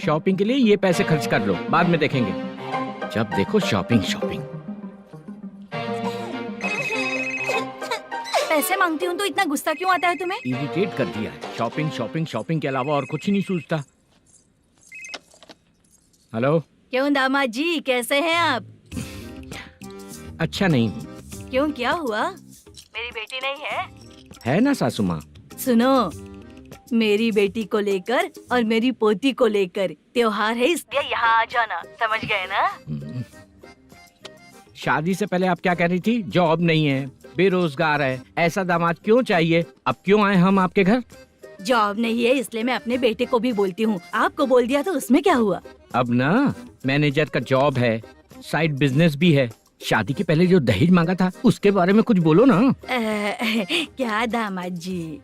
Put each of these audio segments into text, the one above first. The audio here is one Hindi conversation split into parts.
शॉपिंग के लिए ये पैसे खर्च कर लो, बाद में देखेंगे। जब देखो शॉपिंग शॉपिंग। पैसे मांगती हूँ तो इतना गुस्सा क्यों आता है तुम्हें? इरिटेट कर दिया है। शॉपिंग शॉपिंग शॉपिंग के अलावा और कुछ ही नहीं सूझता। हेलो। क्यों दामाद जी, कैसे हैं आप? अच्छा नहीं। क्यों, क्या हुआ? मेरी बेटी नहीं है? है ना सासू माँ। सुनो, मेरी बेटी को लेकर और मेरी पोती को लेकर त्योहार है, इसलिए यहाँ आ जाना, समझ गए ना? शादी से पहले आप क्या कह रही थी? जॉब नहीं है, बेरोजगार है, ऐसा दामाद क्यों चाहिए? अब क्यों आए हम आपके घर? जॉब नहीं है इसलिए मैं अपने बेटे को भी बोलती हूँ। आपको बोल दिया तो उसमें क्या हुआ? अब ना मैनेजर का जॉब है, साइड बिजनेस भी है। शादी के पहले जो दहेज मांगा था उसके बारे में कुछ बोलो ना। क्या दामाद जी,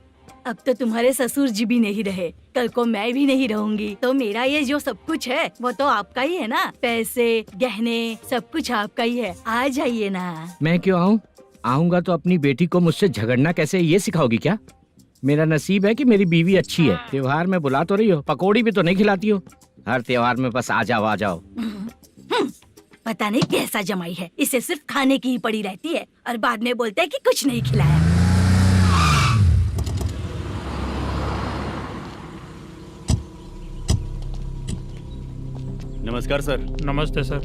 अब तो तुम्हारे ससुर जी भी नहीं रहे, कल को मैं भी नहीं रहूंगी, तो मेरा ये जो सब कुछ है वो तो आपका ही है ना। पैसे, गहने, सब कुछ आपका ही है। आ जाइए ना। मैं क्यों आऊँ? आऊंगा तो अपनी बेटी को मुझसे झगड़ना कैसे ये सिखाओगी क्या? मेरा नसीब है कि मेरी बीवी अच्छी है। त्योहार में बुला तो रही हो, पकौड़ी भी तो नहीं खिलाती हो। हर त्योहार में बस आ जाओ आ जाओ। पता नहीं कैसा जमाई है, इसे सिर्फ खाने की ही पड़ी रहती है और बाद में बोलते हैं कि कुछ नहीं खिलाया। नमस्कार सर। नमस्ते सर।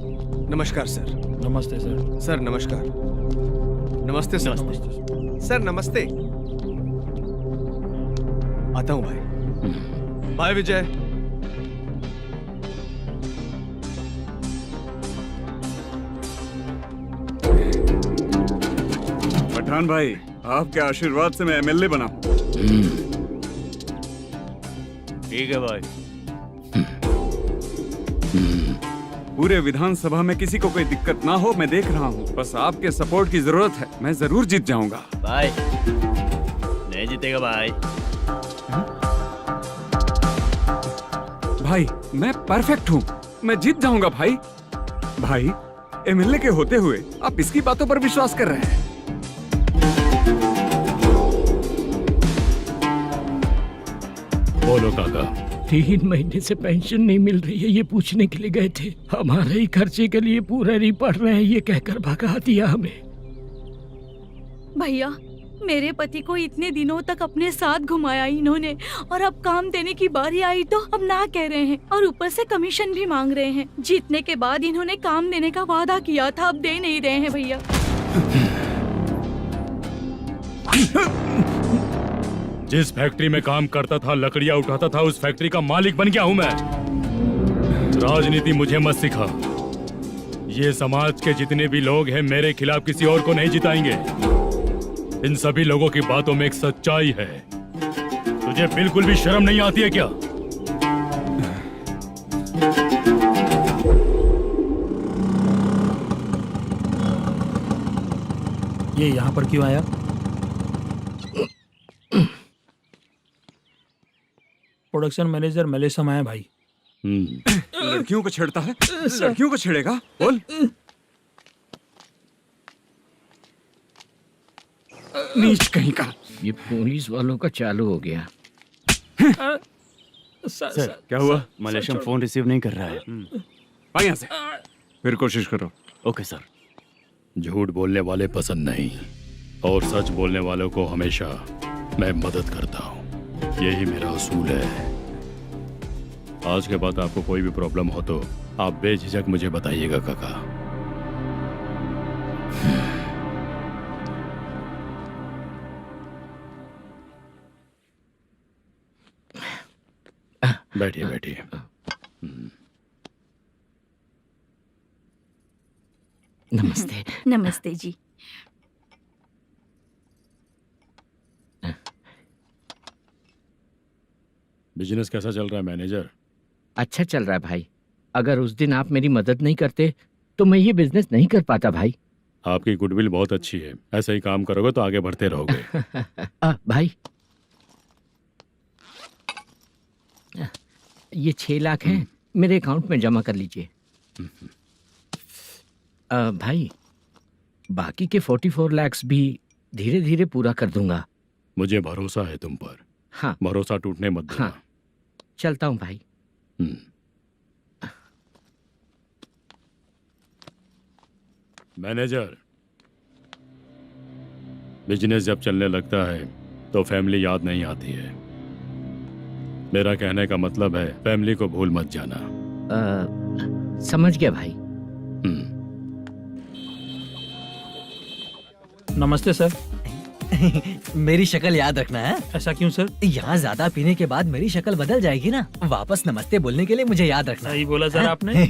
नमस्कार सर। नमस्ते सर। सर नमस्कार। नमस्ते सर। सर नमस्ते। आता हूँ भाई। बाय विजय। पठान भाई, आपके आशीर्वाद से मैं एमएलए बना हूँ। ठीक है भाई। पूरे विधानसभा में किसी को कोई दिक्कत ना हो, मैं देख रहा हूँ। बस आपके सपोर्ट की जरूरत है, मैं जरूर जीत जाऊंगा। भाई नहीं जीतेगा भाई। भाई मैं परफेक्ट हूँ, मैं जीत जाऊंगा भाई। भाई एमएलए के होते हुए आप इसकी बातों पर विश्वास कर रहे हैं। बोलो काका। 3 महीने से पेंशन नहीं मिल रही है, ये पूछने के लिए गए थे। हमारे ही खर्चे के लिए पूरा नहीं पड़ रहे हैं, ये कहकर भगा दिया हमें। भैया, मेरे पति को इतने दिनों तक अपने साथ घुमाया इन्होंने, और अब काम देने की बारी आई तो अब ना कह रहे हैं और ऊपर से कमीशन भी मांग रहे हैं। जीतने के बाद इन्होंने काम देने का वादा किया था, अब दे नहीं रहे हैं भैया। जिस फैक्ट्री में काम करता था, लकड़ियां उठाता था, उस फैक्ट्री का मालिक बन गया हूं मैं। राजनीति मुझे मत सिखा। ये समाज के जितने भी लोग हैं मेरे खिलाफ किसी और को नहीं जिताएंगे। इन सभी लोगों की बातों में एक सच्चाई है। तुझे बिल्कुल भी शर्म नहीं आती है क्या? ये यहाँ पर क्यों आया? प्रोडक्शन मैनेजर मलेशम आया भाई। लड़कियों को छेड़ता है, लड़कियों को छेड़ेगा? बोल। नीच कहीं का। ये पुलिस वालों का चालू हो गया। सर क्या हुआ? मलेशियन फोन रिसीव नहीं कर रहा है। आ यहाँ से, फिर कोशिश करो। Okay sir. झूठ बोलने वाले पसंद नहीं, और सच बोलने वालों को हमेशा मैं मदद करता हूँ। यही मेरा असूल है। आज के बाद आपको कोई भी प्रॉब्लम हो तो आप बेझिझक मुझे बताइएगा काका। बैठिए बैठिए। नमस्ते। नमस्ते जी। बिजनेस कैसा चल रहा है मैनेजर? अच्छा चल रहा है भाई। अगर उस दिन आप मेरी मदद नहीं करते तो मैं ये बिजनेस नहीं कर पाता भाई। आपकी गुडविल बहुत अच्छी है, ऐसा ही काम करोगे तो आगे बढ़ते रहोगे। भाई ये 6 लाख हैं, मेरे अकाउंट में जमा कर लीजिए। भाई बाकी के 44 लाख भी धीरे धीरे पूरा कर दूंगा। मुझे भरोसा है तुम पर। हाँ। भरोसा टूटने मत देना। हाँ। चलता हूँ भाई। मैनेजर, बिजनेस जब चलने लगता है तो फैमिली याद नहीं आती है। मेरा कहने का मतलब है फैमिली को भूल मत जाना। समझ गया भाई। नमस्ते सर। मेरी शक्ल याद रखना है। ऐसा क्यों सर? यहाँ ज्यादा पीने के बाद मेरी शक्ल बदल जाएगी ना। वापस नमस्ते बोलने के लिए मुझे याद रखना। सही बोला सर आपने।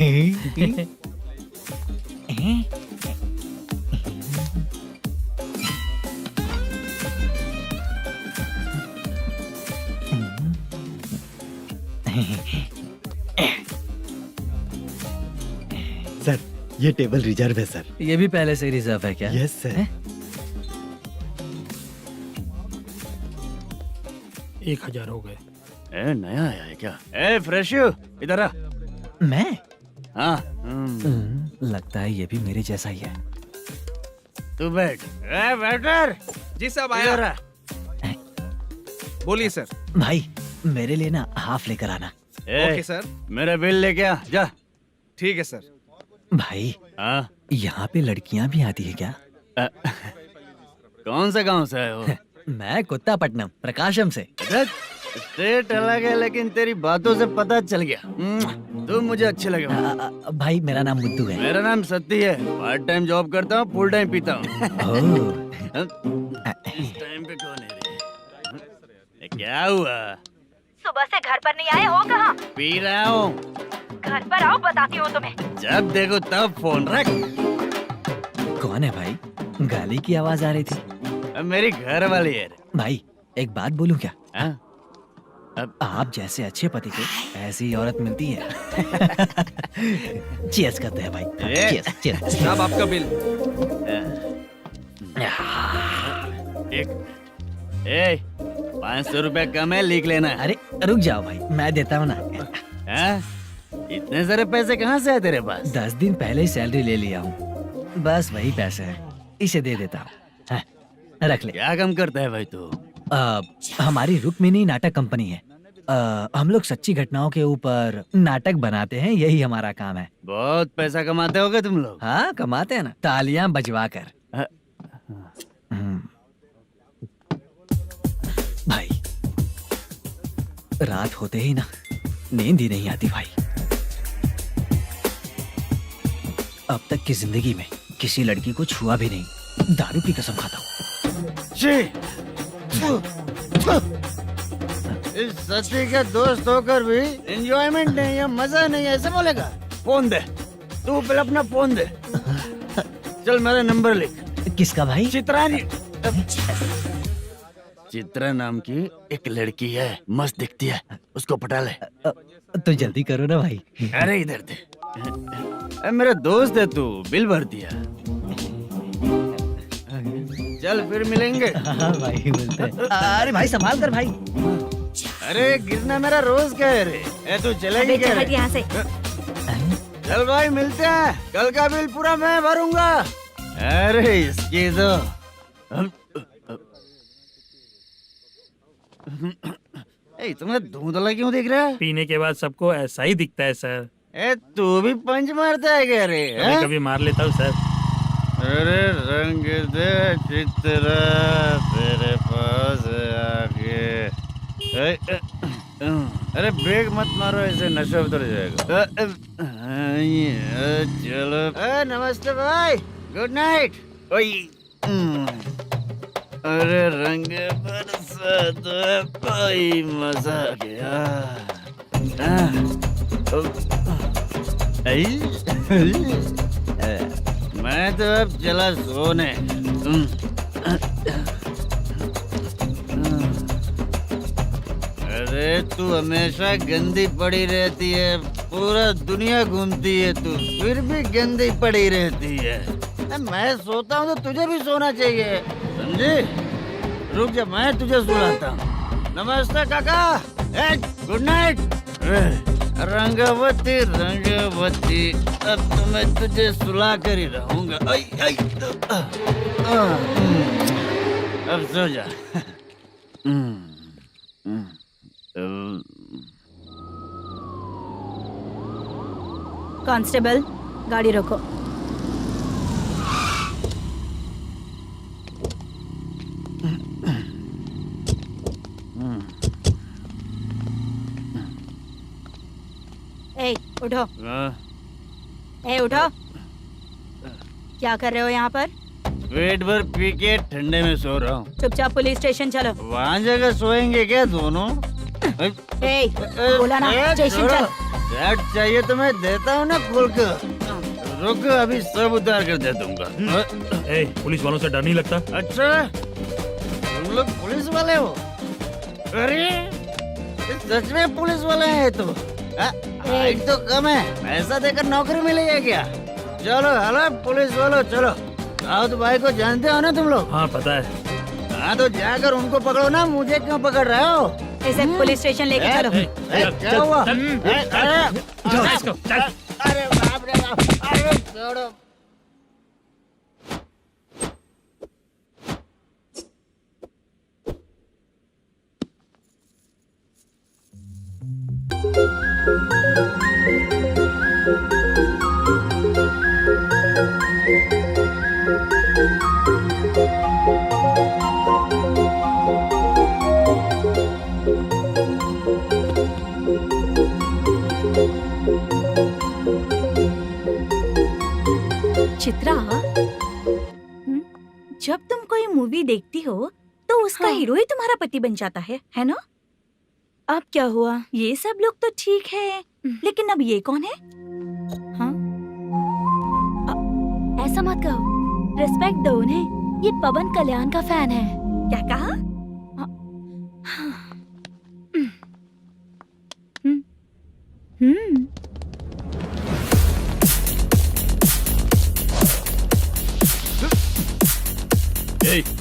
सर, ये टेबल रिजर्व है सर। ये भी पहले से रिजर्व है क्या? Yes sir. 1000 हो गए। ए, नया आया है क्या? ए फ्रेश इधर आ। मैं? हाँ लगता है ये भी मेरे जैसा ही है। तू बैठ। ए वेटर, जी साहब इधर आया। आ। बोलिए सर। भाई मेरे लिए ना हाफ लेकर आना। ए, ओके सर। मेरा बिल लेके आ जा। ठीक है सर। भाई हाँ यहाँ पे लड़कियाँ भी आती है क्या? कौन सा गांव से आए हो? मैं कुत्तापट्टनम प्रकाशम से। स्टेट अलग है लेकिन तेरी बातों से पता चल गया। तू मुझे अच्छे लगे हो। भाई मेरा नाम मुद्दू है। मेरा नाम सत्ती है। पार्ट टाइम जॉब करता हूँ, फुल टाइम पीता हूँ। इस टाइम पे कौन है रे? ये क्या हुआ? सुबह से घर पर नहीं आए हो? कहाँ? पी रहा हूँ। घर पर आओ, बताती हूँ तुम्हें। जब देखो तब फोन रख। कौन है भाई? गाली की आवाज आ रही थी। अब मेरी घर वाली है। भाई एक बात बोलूं क्या? हाँ? अब आप जैसे अच्छे पति को ऐसी ही औरत मिलती है। चीयर्स करते हैं भाई। Cheers cheers. साहब आपका बिल। एक 500 रुपया कम है, लिख लेना। अरे रुक जाओ भाई, मैं देता हूँ ना। हाँ? इतने सारे पैसे कहाँ से आए तेरे पास? 10 दिन पहले ही सैलरी ले लिया हूँ। बस वही पैसे हैं, इसे दे देता हूँ। हाँ, रख ले। क्या काम करता है भाई तू? हमारी रुक्मिणी नाटक कंपनी है। हम लोग सच्ची घटनाओं के ऊपर नाटक बनाते हैं, यही हमारा काम है। बहुत पैसा कमाते होगे तुम लोग। हाँ कमाते हैं ना, तालियां बजवा कर। हाँ। भाई रात होते ही ना नींद ही नहीं आती भाई। अब तक की जिंदगी में किसी लड़की को छुआ भी नहीं, दारू की कसम खाता हूँ। इस सच्ची का दोस्त होकर भी एंजॉयमेंट नहीं है, मजा नहीं है, ऐसे बोलेगा? फोन दे, तू पहले अपना फोन दे। चल मेरा नंबर लिख। किसका भाई? चित्रानी। चित्रा नाम की एक लड़की है, मस्त दिखती है, उसको पटा ले। तो जल्दी करो ना भाई। अरे इधर दे। अरे मेरा दोस्त है तू, बिल भर दिया। चल फिर मिलेंगे। हाँ भाई मिलते हैं। अरे भाई संभाल कर भाई। अरे गिरना मेरा रोज का है रे। ए तू चलेगी क्या रे? यहाँ से। चल भाई मिलते हैं, कल का बिल पूरा मैं भरूंगा। अरे इसकी तो तुम्हें धुंधला क्यों दिख रहा है? पीने के बाद सबको ऐसा ही दिखता है सर। ए तू भी पंच मारता है क्या रे? कभी कभी मार लेता हूँ सर। अरे रंग दे चित्रा तेरे पास आके। अरे ब्रेक मत मारो, ऐसे नशा उतर जाएगा। चलो। नमस्ते भाई, गुड नाइट। अरे रंग बरसात भाई, मजा आ गया। मैं तो अब चला सोने। अरे तू हमेशा गंदी पड़ी रहती है, पूरा दुनिया घूमती है तू, फिर भी गंदी पड़ी रहती है। मैं सोता हूँ तो तुझे भी सोना चाहिए, समझे? रुक जा, मैं तुझे सुलाता हूँ। नमस्ते काका, गुड नाइट। रंगवती रंगवती, अब तो मैं तुझे सुला कर ही रहूंगा। अब सो जा। कांस्टेबल, गाड़ी रोको। ए, उठो। ए, उठो। क्या कर रहे हो यहाँ पर? पेट भर पी के ठंडे में सो रहा हूँ। चुपचाप पुलिस स्टेशन चलो। वहाँ जगह सोएंगे क्या दोनों? ए, बोला ना, स्टेशन चल। शर्ट चाहिए तो मैं देता हूँ ना खोल कर। रुक, अभी सब उतार कर दे दूंगा। ए, पुलिस वालों से डर नहीं लगता? अच्छा, तुम लोग पुलिस वाले हो? अरे, ये सच में पुलिस वाले हैं तो? हाइट तो कम है, पैसा देकर नौकरी मिलेगी क्या? चलो हेलो पुलिस वालों, चलो। राउत भाई को जानते हो ना तुम लोग? हाँ पता है। हाँ तो जाकर उनको पकड़ो ना, मुझे क्यों पकड़ रहे हो? इसे पुलिस स्टेशन लेके चलो। क्या हुआ? चल। अरे बाप रे बाप, अरे छोड़ो। चित्रा, जब तुम कोई मूवी देखती हो तो उसका हीरो ही तुम्हारा पति बन जाता है ना? अब क्या हुआ? ये सब लोग तो ठीक है, लेकिन अब ये कौन है? हाँ? ऐसा मत कहो, रिस्पेक्ट दो उन्हें। ये पवन कल्याण का फैन है। क्या कहा?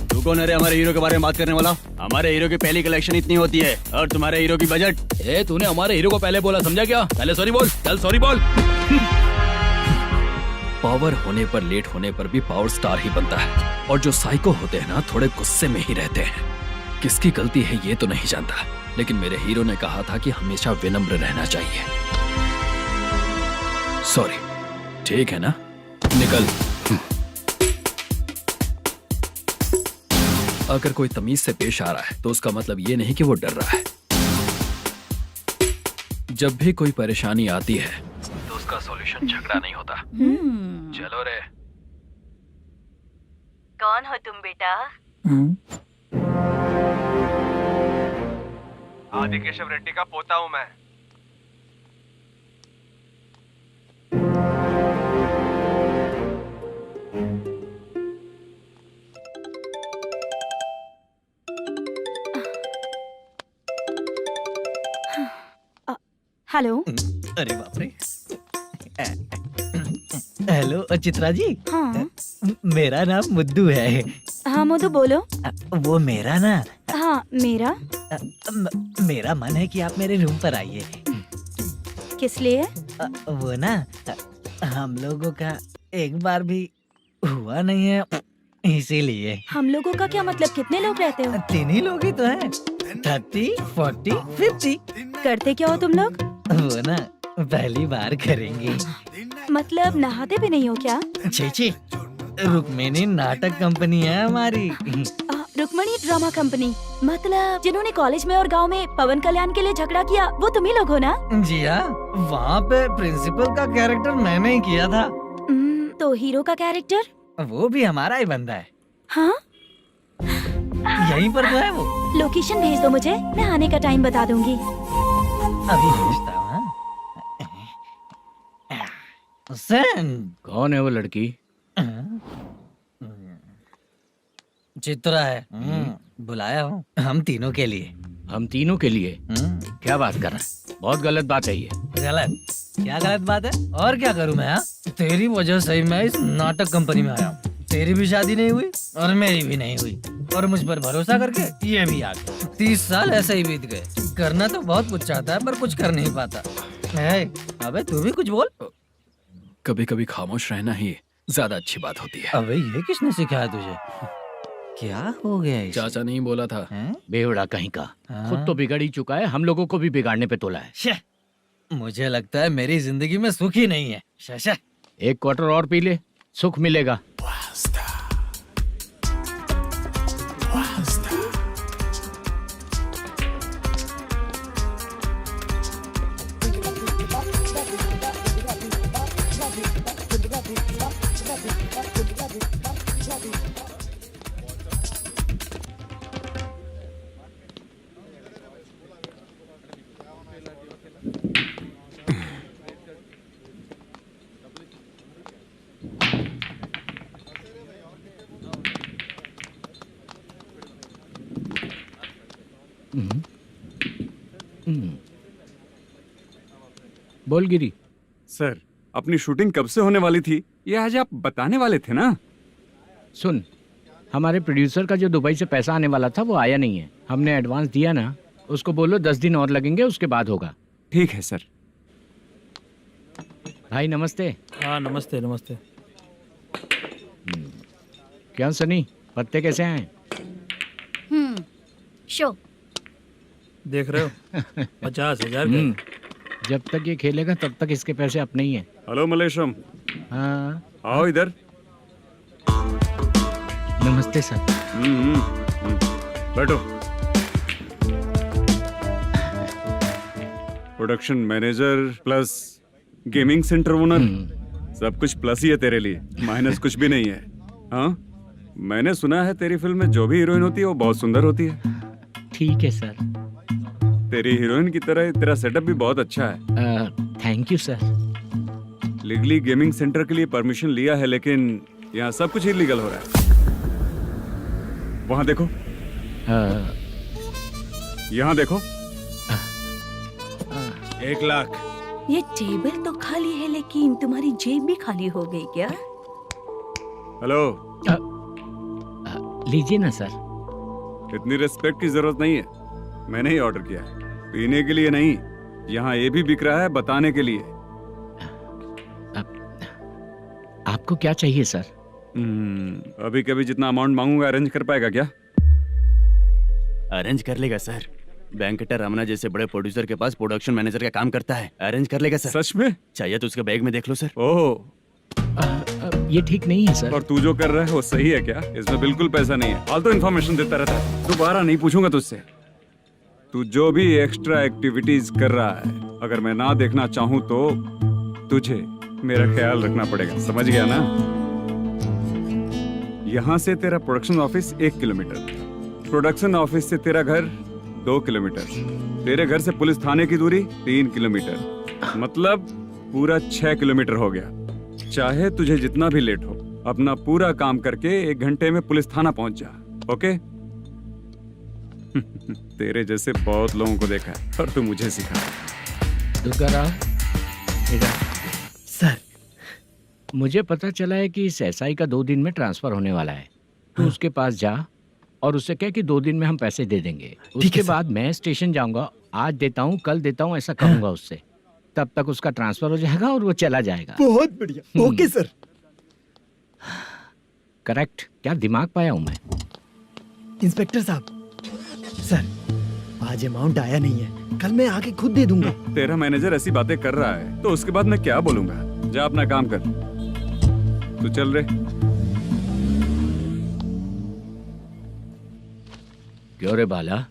तू कौन है रे हमारे हीरो के बारे में बात करने वाला? हमारे हीरो की पहली कलेक्शन इतनी होती है और तुम्हारे हीरो की बजट। तूने हमारे हीरो को पहले बोला, समझा क्या? पहले सॉरी बोल, चल सॉरी बोल। पावर होने पर, लेट होने पर भी पावर स्टार ही बनता है। और जो साइको होते हैं ना, थोड़े गुस्से में ही रहते हैं। किसकी गलती है ये तो नहीं जानता, लेकिन मेरे हीरो ने कहा था कि हमेशा विनम्र रहना चाहिए। सॉरी, ठीक है ना? निकल। अगर कोई तमीज से पेश आ रहा है तो उसका मतलब ये नहीं कि वो डर रहा है। जब भी कोई परेशानी आती है तो उसका सॉल्यूशन झगड़ा नहीं होता। चलो रे। कौन हो तुम बेटा? आदि केशव रेड्डी का पोता हूँ मैं। हेलो। अरे बाप रे। हेलो चित्रा जी। हाँ। मेरा नाम मुद्दू है। हाँ मधु बोलो। वो मेरा ना। हाँ मेरा। मेरा मन है कि आप मेरे रूम पर आइए। किस लिए? वो ना, हम लोगों का एक बार भी हुआ नहीं है, इसीलिए। हम लोगों का क्या मतलब? कितने लोग रहते हो? 3 ही लोग ही तो हैं। 30, 40, 50। करते क्या हो तुम लोग? वो ना पहली बार करेंगे। मतलब नहाते भी नहीं हो क्या? छी, रुक्मिणी नाटक कंपनी है हमारी। Rukmini drama company? मतलब जिन्होंने कॉलेज में और गांव में पवन कल्याण के लिए झगड़ा किया, वो तुम ही लोग हो ना? जी हाँ, वहाँ पे प्रिंसिपल का कैरेक्टर मैंने ही किया था। तो हीरो का कैरेक्टर? वो भी हमारा ही बंदा है। हाँ? यहीं पर तो है वो। लोकेशन भेज दो मुझे, मैं आने का टाइम बता दूंगी। अभी भेजता हूँ। कौन है वो लड़की? चित्रा है। बुलाया हूँ हम तीनों के लिए। हम तीनों के लिए? क्या बात कर रहा है? बहुत गलत बात है ये। गलत? क्या गलत बात है? और क्या करूँ मैं? तेरी वजह से ही मैं इस नाटक कंपनी में आया हूँ। तेरी भी शादी नहीं हुई और मेरी भी नहीं हुई, और मुझ पर भरोसा करके ये भी आ गया। 30 साल ऐसे ही बीत गए। करना तो बहुत कुछ चाहता है पर कुछ कर नहीं पाता। अबे तू भी कुछ बोल। कभी कभी खामोश रहना ही ज्यादा अच्छी बात होती है। अबे ये किसने सिखाया तुझे? क्या हो गया इसे? चाचा नहीं बोला था? बेवड़ा कहीं का। खुद तो बिगड़ ही चुका है, हम लोगों को भी बिगाड़ने पे तोला है। मुझे लगता है मेरी जिंदगी में सुख ही नहीं है। शशा, एक क्वार्टर और पी ले, सुख मिलेगा। बोल गिरी। सर, अपनी शूटिंग कब से होने वाली थी ये आज आप बताने वाले थे ना? सुन, हमारे प्रोड्यूसर का जो दुबई से पैसा आने वाला था वो आया नहीं है। हमने एडवांस दिया ना, उसको बोलो 10 दिन और लगेंगे, उसके बाद होगा। ठीक है सर। भाई नमस्ते। हाँ नमस्ते नमस्ते। क्या सनी, पत्ते कैसे आए? शो देख रहे हो 50,000 का। जब तक ये खेलेगा तब तक इसके पैसे अपने ही हैं। हेलो मलेशम, हाँ आओ इधर। नमस्ते सर। बैठो। Production manager plus gaming centre owner, सब कुछ प्लस ही है तेरे लिए, माइनस कुछ भी नहीं है। हाँ, मैंने सुना है तेरी फिल्म में जो भी हीरोइन होती है वो बहुत सुंदर होती है। ठीक है सर। तेरी हीरोइन की तरह तेरा सेटअप भी बहुत अच्छा है। Thank you sir. Legally gaming centre के लिए परमिशन लिया है, लेकिन यहाँ सब कुछ इलीगल हो रहा है। वहाँ देखो, यहाँ देखो। 1 लाख। ये टेबल तो खाली है लेकिन तुम्हारी जेब भी खाली हो गई क्या? हेलो, लीजिए ना सर। इतनी रिस्पेक्ट की जरूरत नहीं है, मैंने ही ऑर्डर किया है, पीने के लिए नहीं। यहाँ ये भी बिक रहा है बताने के लिए। आपको क्या चाहिए सर? अभी कभी जितना अमाउंट मांगूंगा अरेंज कर पाएगा क्या? अरेंज कर लेगा सर। वेंकटर रमना जैसे बड़े प्रोड्यूसर के पास प्रोडक्शन मैनेजर का काम करता है, अरेंज कर लेगा सर। सच में? चाहिए तो उसके बैग में देख लो सर। ओह, ये ठीक नहीं है सर। और तू जो कर रहा है वो सही है क्या? इसमें बिल्कुल पैसा नहीं है, फालतू इन्फॉर्मेशन देता रहता है। दोबारा नहीं पूछूंगा तुझसे। तू जो भी एक्स्ट्रा एक्टिविटीज कर रहा है, अगर मैं ना देखना चाहूँ तो तुझे मेरा ख्याल रखना पड़ेगा, समझ गया ना? यहाँ से तेरा production office 1 kilometre, production office से तेरा घर 2 किलोमीटर, तेरे घर से पुलिस थाने की दूरी 3 किलोमीटर, मतलब पूरा 6 किलोमीटर हो गया। चाहे तुझे जितना भी लेट हो, अपना पूरा काम करके 1 घंटे में पुलिस थाना पहुंच जा, ओके? तेरे जैसे बहुत लोगों को देखा है और तू मुझे सिखा। सर, मुझे पता चला है कि इस एसआई का 2 दिन में ट्रांसफर होने वाला है। तो उसके पास जा और उससे कह कि 2 दिन में हम पैसे दे देंगे। उसके बाद मैं स्टेशन जाऊंगा, आज देता हूँ कल देता हूँ ऐसा कहूंगा उससे। तब तक उसका ट्रांसफर हो जाएगा और वो चला जाएगा। बहुत बढ़िया। Okay sir. करेक्ट। क्या दिमाग पाया हूँ मैं। इंस्पेक्टर साहब, सर आज अमाउंट आया नहीं है, कल मैं आके खुद दे दूंगा। तेरा मैनेजर ऐसी बातें कर रहा है तो उसके बाद मैं क्या बोलूंगा? जा अपना काम कर। तू चल रे। क्यों रे बाला,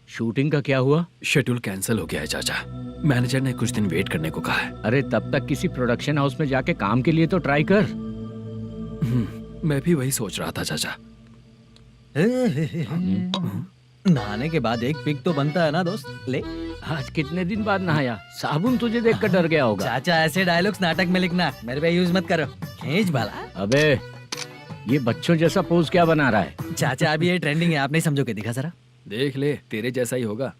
शूटिंग का क्या हुआ? शेड्यूल कैंसिल हो गया है चाचा। मैनेजर ने कुछ दिन वेट करने को कहा है। अरे तब तक किसी प्रोडक्शन हाउस में जाके काम के लिए तो ट्राई कर। मैं भी वही सोच रहा था चाचा। नहाने के बाद एक पिक तो बनता है ना दोस्त। ले, आज कितने दिन बाद नहाया? साबुन तुझे देखकर डर गया होगा। चाचा ऐसे डायलॉग्स नाटक में लिखना, मेरे पे यूज मत करो। खींच बाला। अबे ये बच्चों जैसा पोज क्या बना रहा है? चाचा अभी ये ट्रेंडिंग है, आप नहीं समझोगे। दिखा जरा। देख ले, तेरे जैसा ही होगा।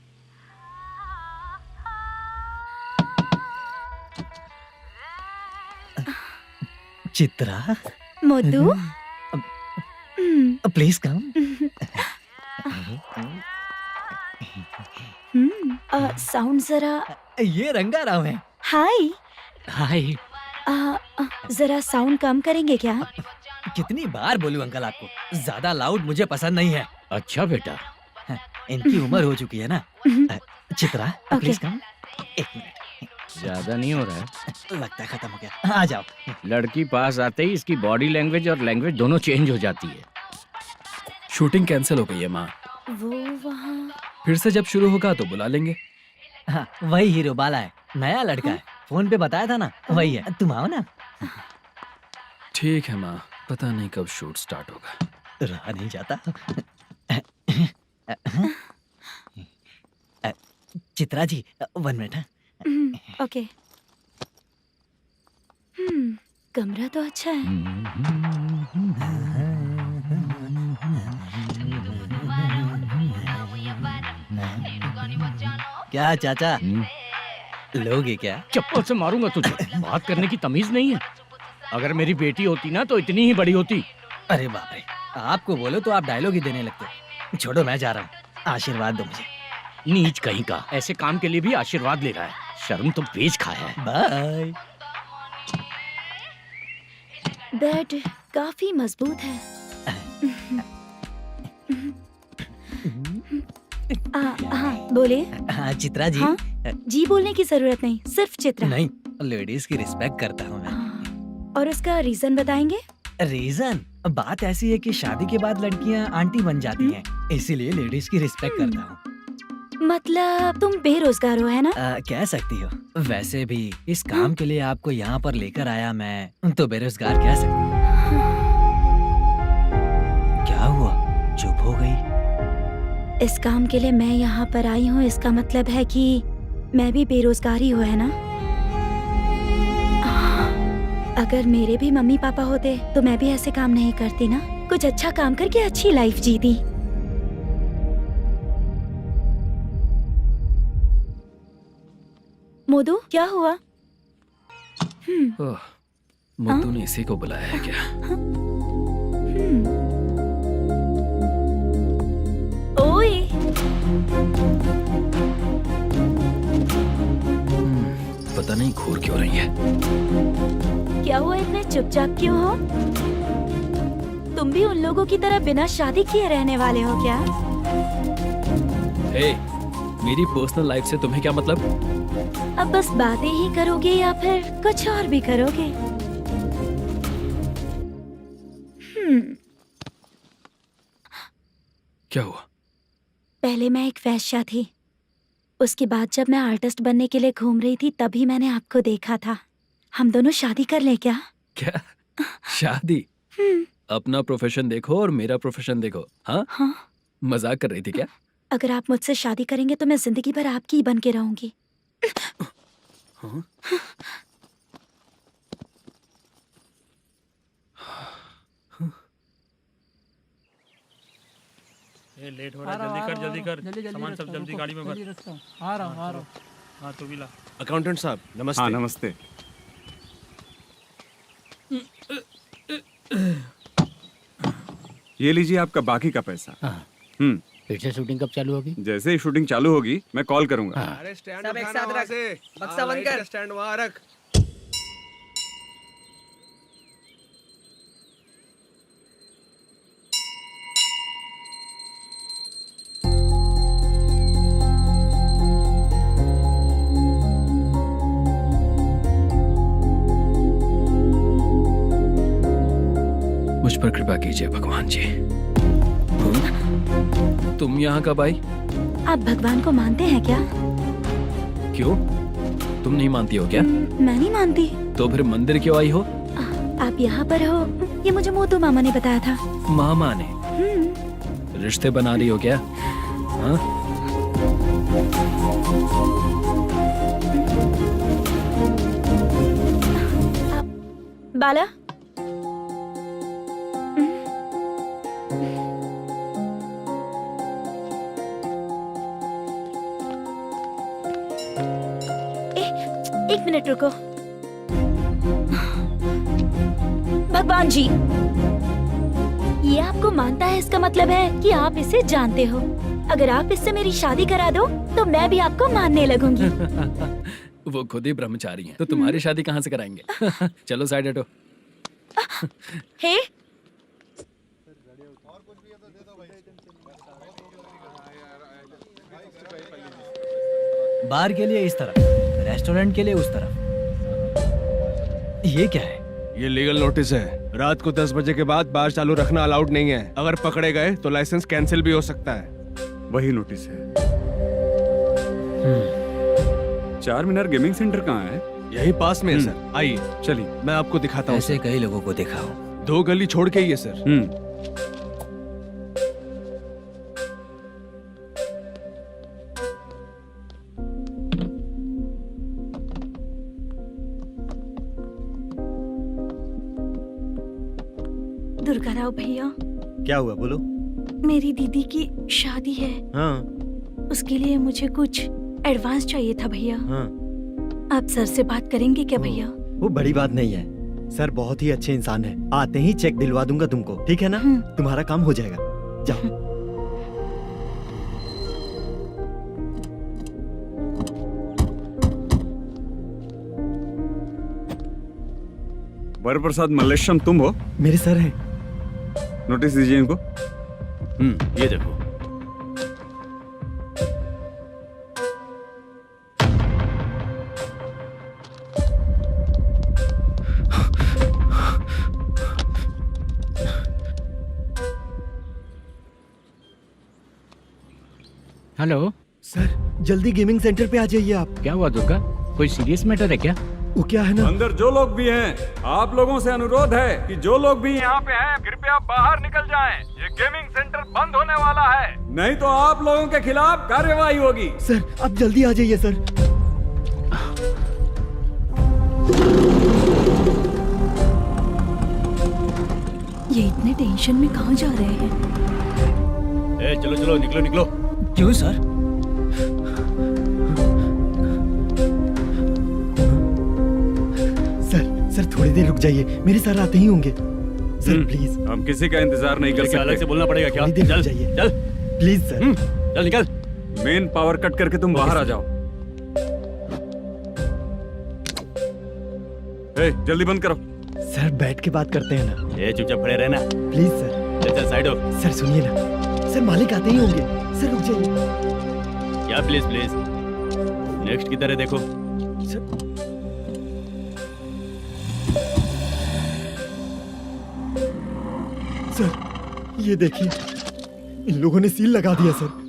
Chitra, Modu, please come. Sound जरा। ये रंगाराव है। हाय। हाय। जरा साउंड कम करेंगे क्या? कितनी बार बोलूं अंकल आपको, ज्यादा लाउड मुझे पसंद नहीं है। अच्छा बेटा, इनकी उम्र हो चुकी है ना। Chitra, please come. 1 मिनट। ज्यादा नहीं हो रहा है? लगता है खत्म हो गया। आ जाओ। लड़की पास आते ही इसकी बॉडी लैंग्वेज और लैंग्वेज दोनों चेंज हो जाती है। शूटिंग कैंसिल हो गई है माँ। वो वहाँ। फिर से जब शुरू होगा तो बुला लेंगे। हाँ, वही हीरो बाला है, नया लड़का है। फोन पे बताया था ना, वही है। तुम आओ ना। ठीक है माँ, पता नहीं कब शूट स्टार्ट होगा। रहा नहीं जाता। चित्रा जी 1 मिनट। ओके। कमरा तो अच्छा है। क्या चाचा, लोगे क्या? चप्पल से मारूंगा तुझे। बात करने की तमीज नहीं है। अगर मेरी बेटी होती ना तो इतनी ही बड़ी होती। अरे बाप रे, आपको बोलो तो आप डायलॉग ही देने लगते। छोड़ो, मैं जा रहा हूँ, आशीर्वाद दो मुझे। नीच कहीं का, ऐसे काम के लिए भी आशीर्वाद ले रहा है। शर्म तो पेच खाया है। बाय। बेड काफी मजबूत है। हाँ बोले। हाँ चित्रा जी। हाँ? जी बोलने की जरूरत नहीं, सिर्फ चित्रा। नहीं, लेडीज की रिस्पेक्ट करता हूँ मैं। और उसका रीजन बताएंगे? रीजन? बात ऐसी है कि शादी के बाद लड़कियाँ आंटी बन जाती हैं, इसीलिए लेडीज की रिस्पेक्ट करता हूँ। मतलब तुम बेरोजगार हो, है ना? कह सकती हो। वैसे भी इस काम के लिए आपको यहाँ पर लेकर आया मैं, तो बेरोजगार कह सकती हूँ। क्या हुआ, चुप हो गई? इस काम के लिए मैं यहाँ पर आई हूँ, इसका मतलब है कि मैं भी बेरोजगार ही हूँ, है ना? अगर मेरे भी मम्मी पापा होते तो मैं भी ऐसे काम नहीं करती ना। कुछ अच्छा काम करके अच्छी लाइफ जीती। मोदू, क्या हुआ? ओह, मुद्दू ने इसी को बुलाया है क्या? ओए। पता नहीं घूर क्यों रही है। क्या हुआ, इतने चुपचाप क्यों हो? तुम भी उन लोगों की तरह बिना शादी किए रहने वाले हो क्या? हे, मेरी पर्सनल लाइफ से तुम्हें क्या मतलब? अब बस बातें ही करोगे या फिर कुछ और भी करोगे? क्या हुआ? पहले मैं एक वेश्या थी, उसके बाद जब मैं आर्टिस्ट बनने के लिए घूम रही थी तभी मैंने आपको देखा था। हम दोनों शादी कर ले क्या? क्या शादी? अपना प्रोफेशन देखो और मेरा प्रोफेशन देखो। हाँ? हाँ। मजाक कर रही थी क्या? अगर आप मुझसे शादी करेंगे तो मैं जिंदगी भर आपकी ही बन के रहूंगी। हाँ? ये लेट हो रहा है, जल्दी कर। सामान सब जल्दी गाड़ी में भर। आ रहा हूँ। हाँ तू भी ला। अकाउंटेंट साहब नमस्ते। हाँ नमस्ते। ये लीजिए आपका बाकी का पैसा। फिर से शूटिंग कब चालू होगी? जैसे ही शूटिंग चालू होगी मैं कॉल करूंगा। अरे स्टैंड सब एक साथ रख, बक्सा बंद कर। स्टैंड वहाँ रख। मुझ पर कृपा कीजिए भगवान जी। तुम यहाँ कब आई? आप भगवान को मानते हैं क्या? क्यों? तुम नहीं मानती हो क्या? मैं नहीं मानती। तो फिर मंदिर क्यों आई हो? आप यहाँ पर हो ये मुझे मोदू मामा ने बताया था। मामा ने? रिश्ते बना रही हो क्या? हाँ? बाला, एक मिनट रुको। भगवान जी, ये आपको मानता है, इसका मतलब है कि आप इसे जानते हो। अगर आप इससे मेरी शादी करा दो तो मैं भी आपको मानने लगूंगी। वो खुद ही ब्रह्मचारी हैं, तो तुम्हारी शादी कहाँ से कराएंगे? चलो साइड हटो। हे, बार के लिए इस तरह रेस्टोरेंट के लिए उस तरफ। ये क्या है? ये लीगल नोटिस है। रात को 10 बजे के बाद बार चालू रखना अलाउड नहीं है। अगर पकड़े गए तो लाइसेंस कैंसिल भी हो सकता है। वही नोटिस है। चार मीनार गेमिंग सेंटर कहाँ है? यही पास में है सर। आइए चलिए। मैं आपको दिखाता हूँ। ऐसे कई लोगों को देखा हूँ। 2 गली छोड़ के ही है सर। दुर्गा राव भैया, क्या हुआ बोलो। मेरी दीदी की शादी है। हाँ उसके लिए मुझे कुछ एडवांस चाहिए था भैया। हाँ। आप सर से बात करेंगे क्या भैया? वो बड़ी बात नहीं है, सर बहुत ही अच्छे इंसान है। आते ही चेक दिलवा दूंगा तुमको, ठीक है ना? तुम्हारा काम हो जाएगा। जाओ। वरप्रसाद मल्लेश्वरम तुम हो? मेरे सर हैं। नोटिस दीजिए इनको। ये देखो। हेलो सर जल्दी गेमिंग सेंटर पे आ जाइए आप। क्या हुआ दुर्गा? कोई सीरियस मैटर है क्या? वो क्या है ना, अंदर जो लोग भी हैं, आप लोगों से अनुरोध है कि जो लोग भी यहाँ पे हैं, कृपया बाहर निकल जाएं। ये गेमिंग सेंटर बंद होने वाला है, नहीं तो आप लोगों के खिलाफ कार्यवाही होगी। सर आप जल्दी आ जाइए सर। ये इतने टेंशन में कहाँ जा रहे हैं? चलो चलो निकलो निकलो। क्यों सर? सर थोड़ी देर रुक जाइए, मेरे सर आते ही होंगे। Sir please. हम किसी का इंतजार नहीं कर क्या अलग से सकते। बोलना पड़ेगा क्या? थोड़ी देर चल रुक जाइए। चल प्लीज सर। चल निकल। मेन पावर कट करके तुम बाहर आ जाओ। जल्दी बंद करो। सर बैठ के बात करते हैं ना। चुपचाप खड़े रहना। Please sir. चल चल साइड हो। सर सुनिए ना, सर मालिक आते ही होंगे। सर रुक जाइए। क्या प्लीज प्लीज? नेक्स्ट की तरह देखो। सर ये देखिए, इन लोगों ने सील लगा दिया सर।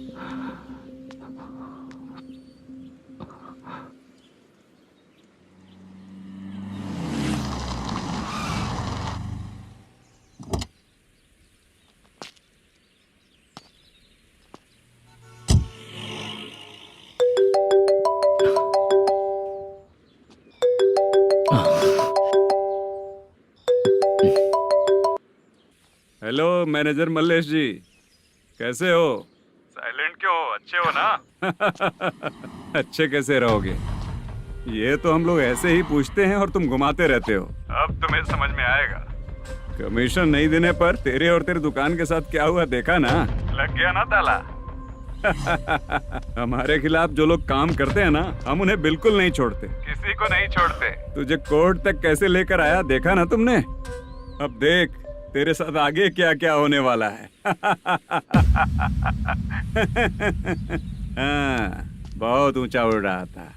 हेलो मैनेजर मल्लेश जी, कैसे हो? साइलेंट क्यों हो? अच्छे हो ना? अच्छे कैसे रहोगे? ये तो हम लोग ऐसे ही पूछते हैं और तुम घुमाते रहते हो। अब तुम्हें समझ में आएगा। कमीशन नहीं देने पर तेरे और तेरी दुकान के साथ क्या हुआ देखा ना? लग गया ना ताला। हमारे खिलाफ जो लोग काम करते हैं ना, हम उन्हें बिल्कुल नहीं छोड़ते, किसी को नहीं छोड़ते। तुझे कोर्ट तक कैसे लेकर आया देखा ना तुमने? अब देख तेरे साथ आगे क्या क्या होने वाला है। हाँ, बहुत ऊंचा उड़ रहा था।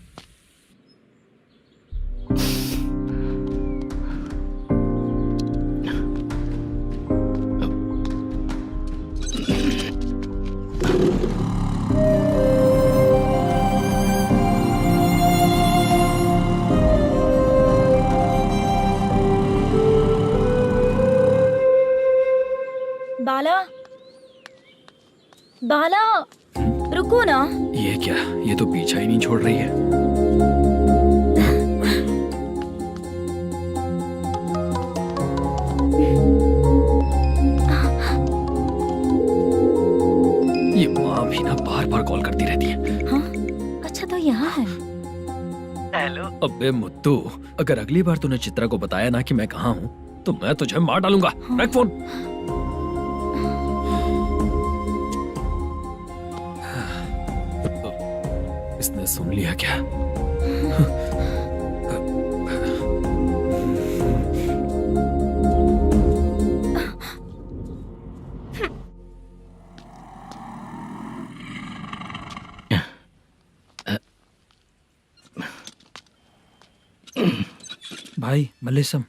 बाला, बाला, रुको ना। ये क्या? ये तो पीछा ही नहीं छोड़ रही है। ये माँ भी ना बार बार कॉल करती रहती है। हाँ? अच्छा तो यहाँ है। हेलो। अबे मुत्तू, अगर अगली बार तूने चित्रा को बताया ना कि मैं कहाँ हूँ तो मैं तुझे मार डालूंगा। रख फोन। इसने सुन लिया क्या? भाई मल्लेशम।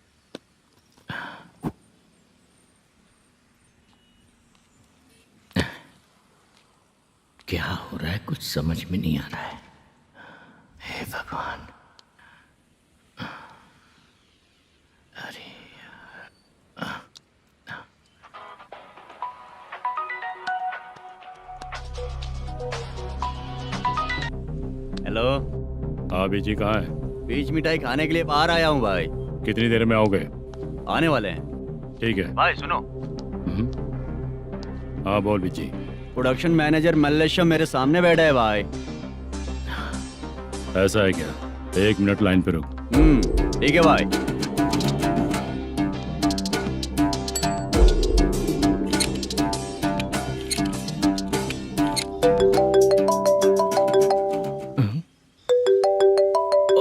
क्या हो रहा है कुछ समझ में नहीं आ रहा है। हे भगवान। अरे हेलो। हाँ बीजी कहाँ है? बीच मिठाई खाने के लिए बाहर आया हूँ भाई। कितनी देर में आओगे? आने वाले हैं। ठीक है। भाई सुनो, हाँ बोल बीजी। प्रोडक्शन मैनेजर मल्लेशम मेरे सामने बैठा है भाई। ऐसा है क्या? 1 मिनट लाइन पे रुक। ठीक है भाई।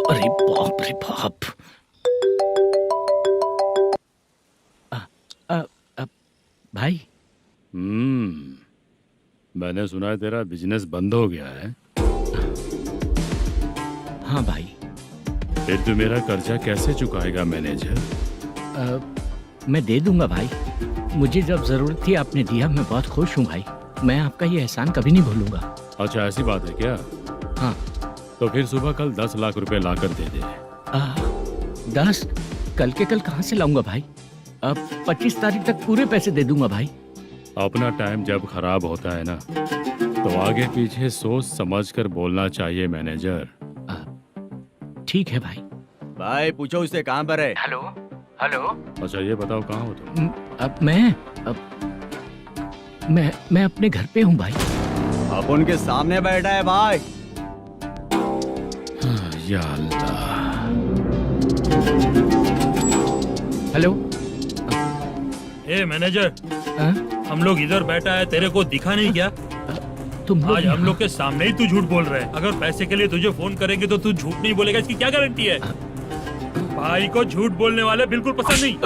अरे बाप रे बाप। भाई मैंने सुना है तेरा बिजनेस बंद हो गया है। हाँ भाई। फिर तू मेरा कर्जा कैसे चुकाएगा मैनेजर? मैं दे दूंगा भाई। मुझे जब जरूरत थी आपने दिया, मैं बहुत खुश हूँ भाई। मैं आपका ये एहसान कभी नहीं भूलूंगा। अच्छा ऐसी बात है क्या? हाँ। तो फिर सुबह कल 10 लाख रुपए लाकर दे दे। 10? कल के कल कहाँ से लाऊंगा भाई? अब 25 तारीख तक पूरे पैसे दे दूंगा भाई। अपना टाइम जब खराब होता है ना, तो आगे पीछे सोच समझ कर बोलना चाहिए मैनेजर। ठीक है भाई। भाई पूछो उससे कहाँ पर है। Hello hello. अच्छा ये बताओ कहाँ हो तुम? अब मैं अपने घर पे हूँ भाई। अब उनके सामने बैठा है भाई। या अल्लाह। हेलो। ए मैनेजर, हाँ? हम लोग इधर बैठा है, तेरे को दिखा नहीं क्या? तुम आज हम लोग के सामने ही तू झूठ बोल रहा है। अगर पैसे के लिए तुझे फोन करेंगे तो तू झूठ नहीं बोलेगा, इसकी क्या गारंटी है? भाई को झूठ बोलने वाले बिल्कुल पसंद नहीं।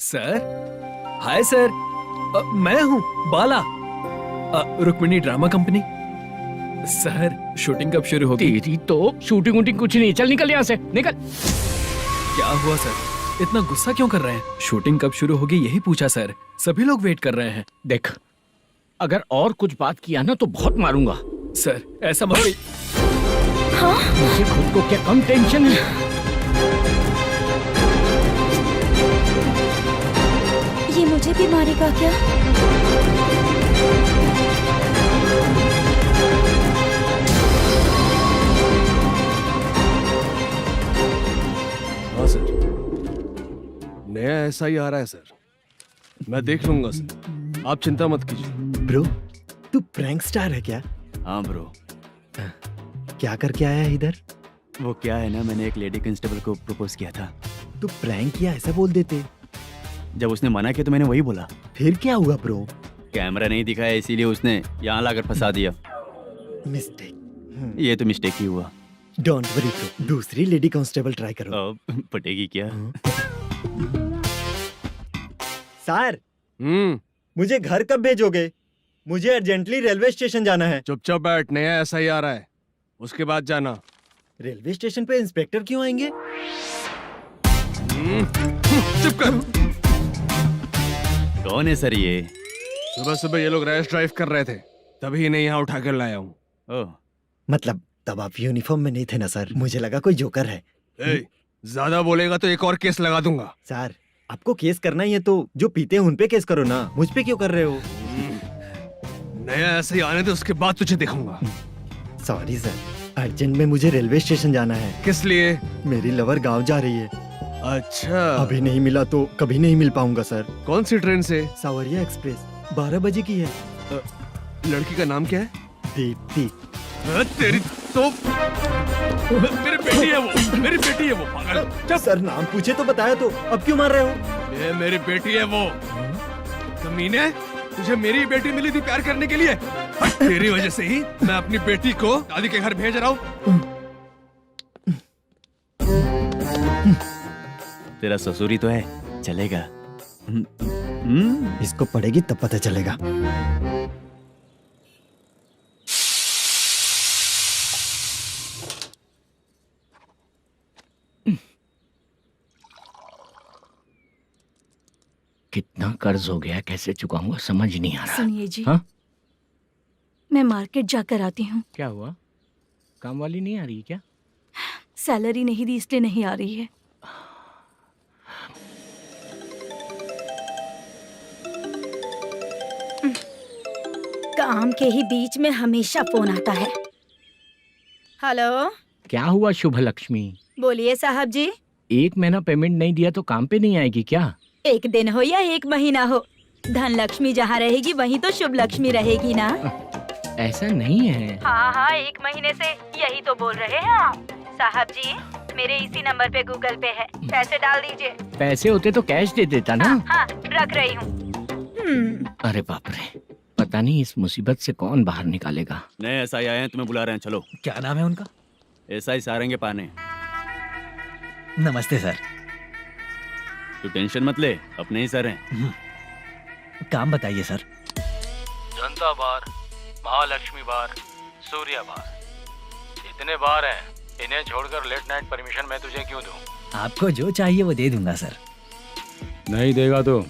सर हाय सर, मैं हूँ Bala, Rukmini drama company. Sir shooting कब शुरू होगी? तेरी तो शूटिंग वूटिंग कुछ नहीं। चल निकल यहाँ से, निकल। क्या हुआ सर, इतना गुस्सा क्यों कर रहे हैं? शूटिंग कब शुरू होगी यही पूछा सर, सभी लोग वेट कर रहे हैं। देख, अगर और कुछ बात किया ना तो बहुत मारूंगा। सर ऐसा मत। मुझे खुद को क्या कम टेंशन है? ये मुझे भी मारेगा क्या? हाँ सर, नया ऐसा ही आ रहा है सर। मैं देख लूंगा सर, आप चिंता मत कीजिए। ब्रो, तू प्रैंक स्टार है क्या? हाँ ब्रो। क्या करके आया है इधर? वो क्या है ना, मैंने एक लेडी कांस्टेबल को प्रपोज किया था। तू प्रैंक किया ऐसा बोल देते। जब उसने मना किया तो मैंने वही बोला। फिर क्या हुआ ब्रो? कैमरा नहीं दिखाया इसीलिए उसने यहाँ लाकर फंसा दिया। मिस्टेक। ये तो मिस्टेक ही हुआ। डोंट वरी ब्रो, दूसरी लेडी कांस्टेबल ट्राई करो। अब पटेगी क्या? सर, मुझे घर कब भेजोगे? मुझे अर्जेंटली रेलवे स्टेशन जाना है। चुपचाप बैठ, नया ऐसा ही आ रहा है, उसके बाद जाना। रेलवे स्टेशन पे इंस्पेक्टर क्यों आएंगे? चुप कर। कौन है सर ये? सुबह सुबह ये लोग रैश ड्राइव कर रहे थे, तभी इन्हें यहाँ उठा कर लाया हूँ। ओह, मतलब तब आप यूनिफॉर्म में नहीं थे ना सर, मुझे लगा कोई जोकर है। ज्यादा बोलेगा तो एक और केस लगा दूंगा। सर, आपको केस करना ही है तो जो पीते हैं उन पे केस करो ना, मुझ पे क्यों कर रहे हो? नया ऐसे ही आने दे, उसके बाद तुझे दिखाऊंगा। सॉरी सर, अर्जेंट में मुझे रेलवे स्टेशन जाना है। किस लिए? मेरी लवर गांव जा रही है। अच्छा, अभी नहीं मिला तो कभी नहीं मिल पाऊंगा सर। कौन सी ट्रेन से? सावरिया एक्सप्रेस, 12 बजे की है। लड़की का नाम क्या है? दीप्ति। तेरी तो मेरी बेटी है वो, मेरी बेटी है वो, पागल। सर नाम पूछे तो बताया तो अब क्यों मार रहे हो? ये मेरी बेटी है वो। कमीने, तुझे मेरी बेटी मिली थी प्यार करने के लिए, तेरी वजह से ही मैं अपनी बेटी को दादी के घर भेज रहा हूँ। तेरा ससुरी तो है, चलेगा। इसको पढ़ेगी तब पता चलेगा। कितना कर्ज हो गया, कैसे चुकाऊंगा समझ नहीं आ रहा। सुनिए जी, हाँ? मैं मार्केट जाकर आती हूँ। क्या हुआ, काम वाली नहीं आ रही क्या? सैलरी नहीं दी इसलिए नहीं आ रही है। काम के ही बीच में हमेशा फोन आता है। हेलो, क्या हुआ शुभ लक्ष्मी? बोलिए साहब जी। 1 महीना पेमेंट नहीं दिया तो काम पे नहीं आएगी क्या? 1 दिन हो या 1 महीना हो, धन लक्ष्मी जहाँ रहेगी वहीं तो शुभ लक्ष्मी रहेगी ना। ऐसा नहीं है। हाँ हाँ, 1 महीने से यही तो बोल रहे हैं आप। साहब जी, मेरे इसी नंबर पे गूगल पे है, पैसे डाल दीजिए। पैसे होते तो कैश दे देता ना। हाँ, रख रही हूँ। अरे बाप रे, पता नहीं इस मुसीबत से कौन बाहर निकालेगा। नए एसआई आए हैं, तुम्हें बुला रहे हैं, चलो। क्या नाम है उनका? एसआई सारंगे पाने। नमस्ते सर। तू टेंशन मत ले, अपने ही सर हैं। काम बताइए सर। जनता बार, महालक्ष्मी बार, सूर्या बार, इतने बार हैं। इन्हें छोड़कर लेट नाइट परमिशन मैं तुझे क्यों दूं? आपको जो चाहिए वो दे दूंगा सर। नहीं देगा तो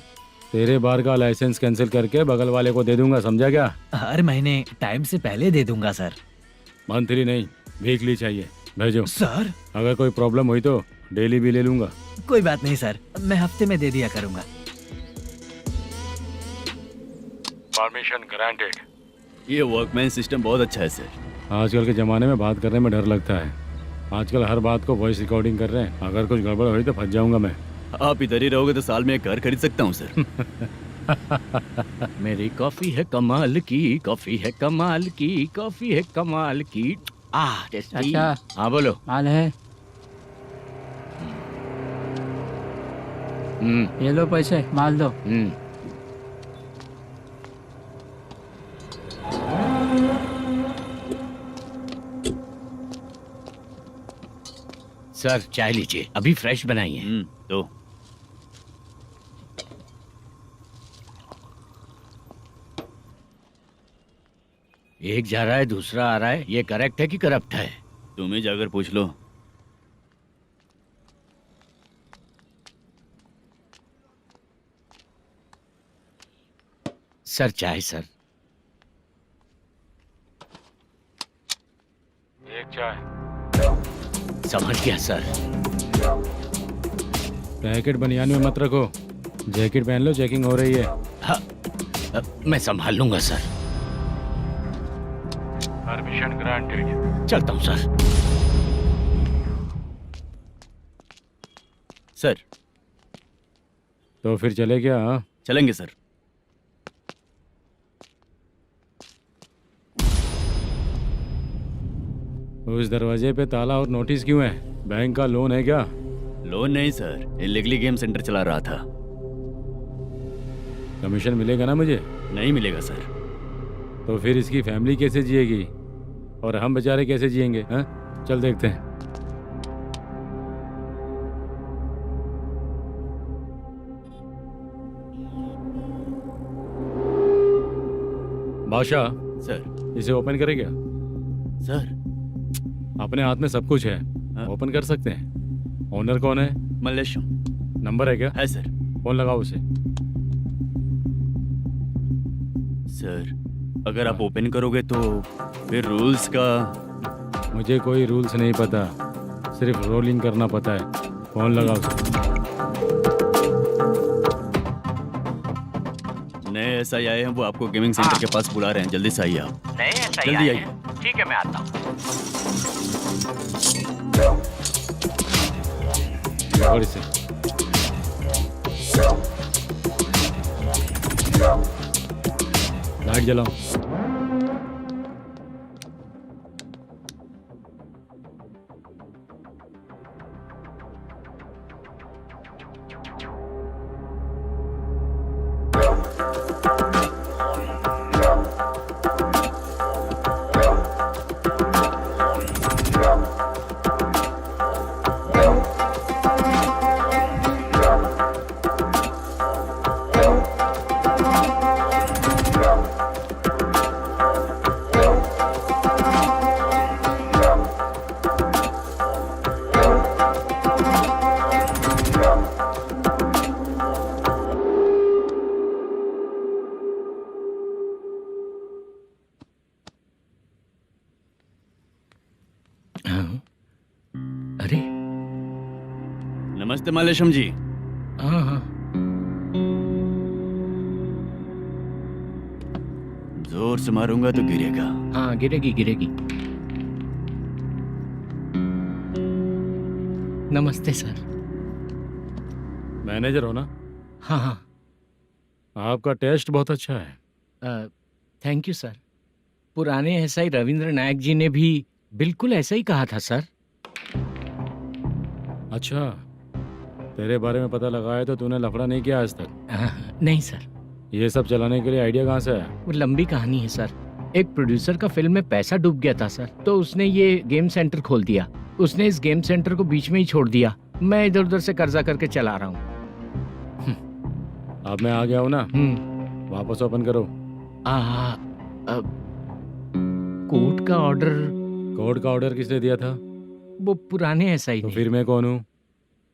तेरे बार का लाइसेंस कैंसिल करके बगल वाले को दे दूंगा, समझा क्या? हर महीने टाइम से पहले दे दूंगा सर। मंथली नहीं, वीकली चाहिए, भेजो। सर, अगर कोई प्रॉब्लम हुई तो डेली भी ले लूंगा। कोई बात नहीं सर, मैं हफ्ते में दे दिया करूंगा। Permission granted. ये वर्कमैन सिस्टम बहुत अच्छा है सर। आजकल के ज़माने में बात करने में डर लगता है। आजकल हर बात को वॉइस रिकॉर्डिंग कर रहे हैं। अगर कुछ गड़बड़ हुई तो फंस जाऊंगा मैं। आप इधर ही रहोगे तो साल में 1 घर खरीद सकता हूँ सर। मेरी कॉफी है कमाल की, कॉफी है कमाल की, कॉफी है कमाल की। टेस्टी। अच्छा। हाँ बोलो। माल है, ये लो पैसे, माल दो। सर चाय लीजिए, अभी फ्रेश बनाई है। तो एक जा रहा है दूसरा आ रहा है, ये करेक्ट है कि करप्ट है? तुम ही जाकर पूछ लो। सर चाय सर। एक चाय। समझ गया सर। पैकेट बनियान में मत रखो, जैकेट पहन लो, चेकिंग हो रही है। हाँ, मैं संभाल लूंगा सर। Permission granted. चलता हूँ सर। सर तो फिर चले क्या? हाँ? चलेंगे सर। उस दरवाजे पे ताला और नोटिस क्यों है? बैंक का लोन है क्या? लोन नहीं सर, इलीगली गेम सेंटर चला रहा था। कमीशन मिलेगा ना मुझे? नहीं मिलेगा सर। तो फिर इसकी फैमिली कैसे जिएगी और हम बेचारे कैसे जिएंगे? हाँ, चल देखते हैं। बादशाह, सर। इसे ओपन करे क्या? सर अपने हाथ में सब कुछ है, हाँ? ओपन कर सकते हैं। ओनर कौन है? मल्लेशम। नंबर है क्या? है सर। फोन लगाओ उसे। सर अगर आप ओपन करोगे तो फिर रूल्स का। मुझे कोई रूल्स नहीं पता, सिर्फ रोलिंग करना पता है। फोन लगाओ उसे। नए एसआई आए हैं, वो आपको गेमिंग सेंटर के पास बुला रहे हैं, जल्दी से आइए आप। नहीं ऐसा ही जल्दी आए आइए। हैं। ठीक है मैं आता हूँ। और इसे लाइट जलाओ। नमस्ते मल्लेशम जी। हाँ हाँ जोर से मारूंगा तो गिरेगा। हाँ, गिरेगी गिरेगी। नमस्ते सर। मैनेजर हो ना? हाँ हाँ। आपका टेस्ट बहुत अच्छा है। Thank you sir. पुराने एसआई रविंद्र नायक जी ने भी बिल्कुल ऐसा ही कहा था सर। अच्छा, तेरे बारे में पता लगा है तो तूने लफड़ा नहीं किया आज तक? नहीं सर। ये सब चलाने के लिए आइडिया कहाँ से आया? वो लंबी कहानी है सर। एक प्रोड्यूसर का फिल्म में पैसा डूब गया था सर, तो उसने ये गेम सेंटर खोल दिया। उसने इस गेम सेंटर को बीच में ही छोड़ दिया। मैं इधर उधर से कर्जा करके चला रहा हूँ। अब मैं आ गया हूँ ना, वापस ओपन करो। कोर्ट का ऑर्डर। कोर्ट का ऑर्डर किसने दिया था? वो पुराने एसआई तो ने। फिर मैं कौन हूँ?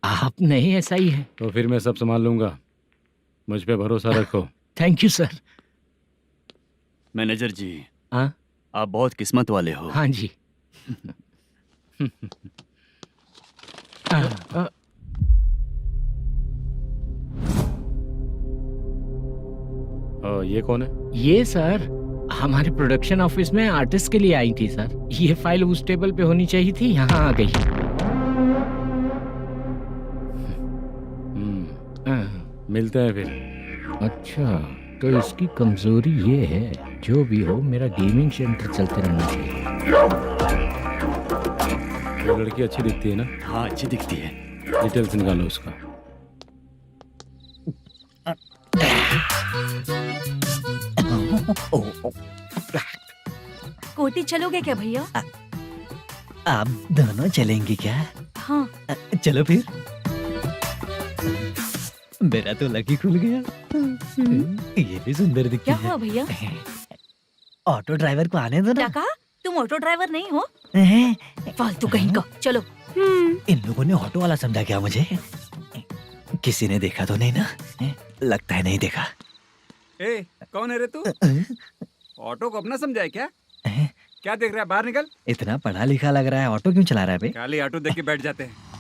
आप नए एसआई हैं। तो फिर मैं सब संभाल लूंगा, मुझ पे भरोसा रखो। Thank you sir. मैनेजर जी, हाँ आप बहुत किस्मत वाले हो। हाँ जी। ये कौन है? ये सर हमारे प्रोडक्शन ऑफिस में आर्टिस्ट के लिए आई थी सर। ये फाइल उस टेबल पे होनी चाहिए थी, यहाँ आ गई। मिलते हैं फिर। अच्छा, तो इसकी कमजोरी ये है, जो भी हो मेरा गेमिंग सेंटर चलते रहना चाहिए। वो लड़की अच्छी दिखती है ना? हाँ, अच्छी दिखती है। डिटेल्स निकालो उसका। कोटी चलोगे क्या भैया? आप दोनों चलेंगे क्या? हाँ। चलो फिर। मेरा तो लकी खुल गया। ये भी सुंदर दिखती क्या है। हुआ भैया? ऑटो ड्राइवर को आने दो क्या ना। कहा? तुम ऑटो ड्राइवर नहीं हो? हैं? फालतू कहीं का। चलो। इन लोगों ने ऑटो वाला समझा क्या मुझे? किसी ने देखा तो नहीं ना? लगता है नहीं देखा। ए, कौन है रे तू? ऑटो को अपना समझा है क्या? क्या देख रहा है? बाहर निकल। इतना पढ़ा लिखा लग रहा है, ऑटो क्यों चला रहा है बे? खाली ऑटो देख के बैठ जाते हैं।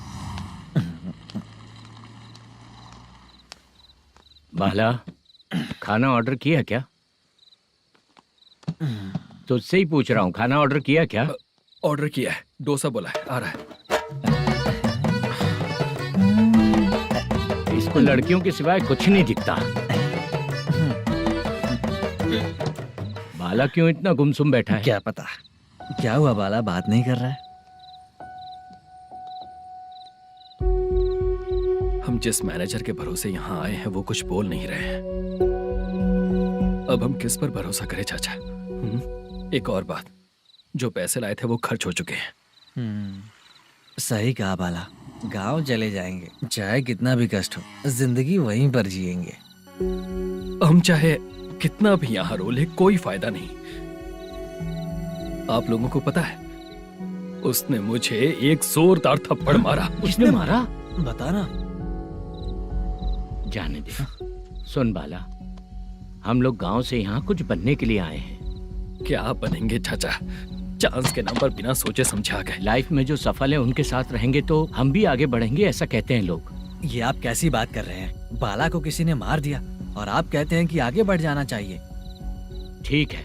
बाला, खाना ऑर्डर किया क्या? तुझसे ही पूछ रहा हूँ, खाना ऑर्डर किया क्या? ऑर्डर किया है, डोसा बोला है, आ रहा है। इसको लड़कियों के सिवाय कुछ नहीं दिखता। बाला क्यों इतना गुमसुम बैठा है? क्या पता क्या हुआ, बाला बात नहीं कर रहा है। हम जिस मैनेजर के भरोसे यहाँ आए हैं वो कुछ बोल नहीं रहे हैं। अब हम किस पर भरोसा करें चाचा? एक और बात, जो पैसे लाए थे वो खर्च हो चुके हैं। सही कहा बाला, गांव चले जाएंगे, चाहे कितना भी कष्ट हो, जिंदगी वहीं पर जिएंगे। हम चाहे कितना भी यहाँ रो ले, कोई फायदा नहीं। आप लोगों को पता है, उसने मुझे एक जोरदार थप्पड़ मारा। उसने मारा? बता ना। जाने दे। सुन बाला, हम लोग गांव से यहाँ कुछ बनने के लिए आए हैं। क्या बनेंगे चाचा? चांस के नाम पर बिना सोचे समझे आ गए। लाइफ में जो सफल है उनके साथ रहेंगे तो हम भी आगे बढ़ेंगे, ऐसा कहते हैं लोग। ये आप कैसी बात कर रहे हैं? बाला को किसी ने मार दिया और आप कहते हैं कि आगे बढ़ जाना चाहिए। ठीक है,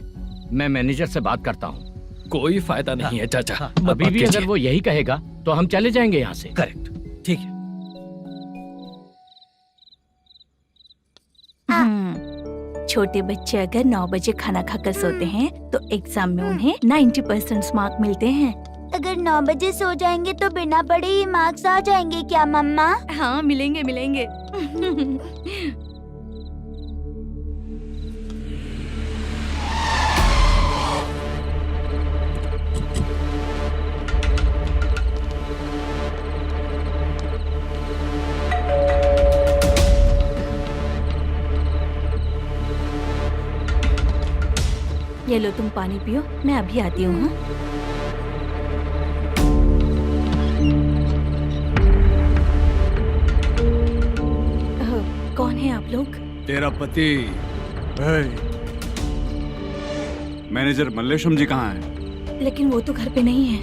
मैं मैनेजर से बात करता हूँ। कोई फायदा नहीं है चाचा। अभी भी अगर वो यही कहेगा तो हम चले जाएंगे यहाँ से। करेक्ट, ठीक है। छोटे बच्चे अगर 9 बजे खाना खाकर सोते हैं तो एग्जाम में उन्हें 90% मार्क मिलते हैं। अगर 9 बजे सो जाएंगे तो बिना पढ़े ही मार्क्स आ जाएंगे क्या मम्मा? हाँ, मिलेंगे मिलेंगे। ये लो, तुम पानी पियो, मैं अभी आती हूँ। हाँ? कौन है आप लोग? तेरा पति। मैनेजर मल्लेशम जी कहाँ हैं? लेकिन वो तो घर पे नहीं है।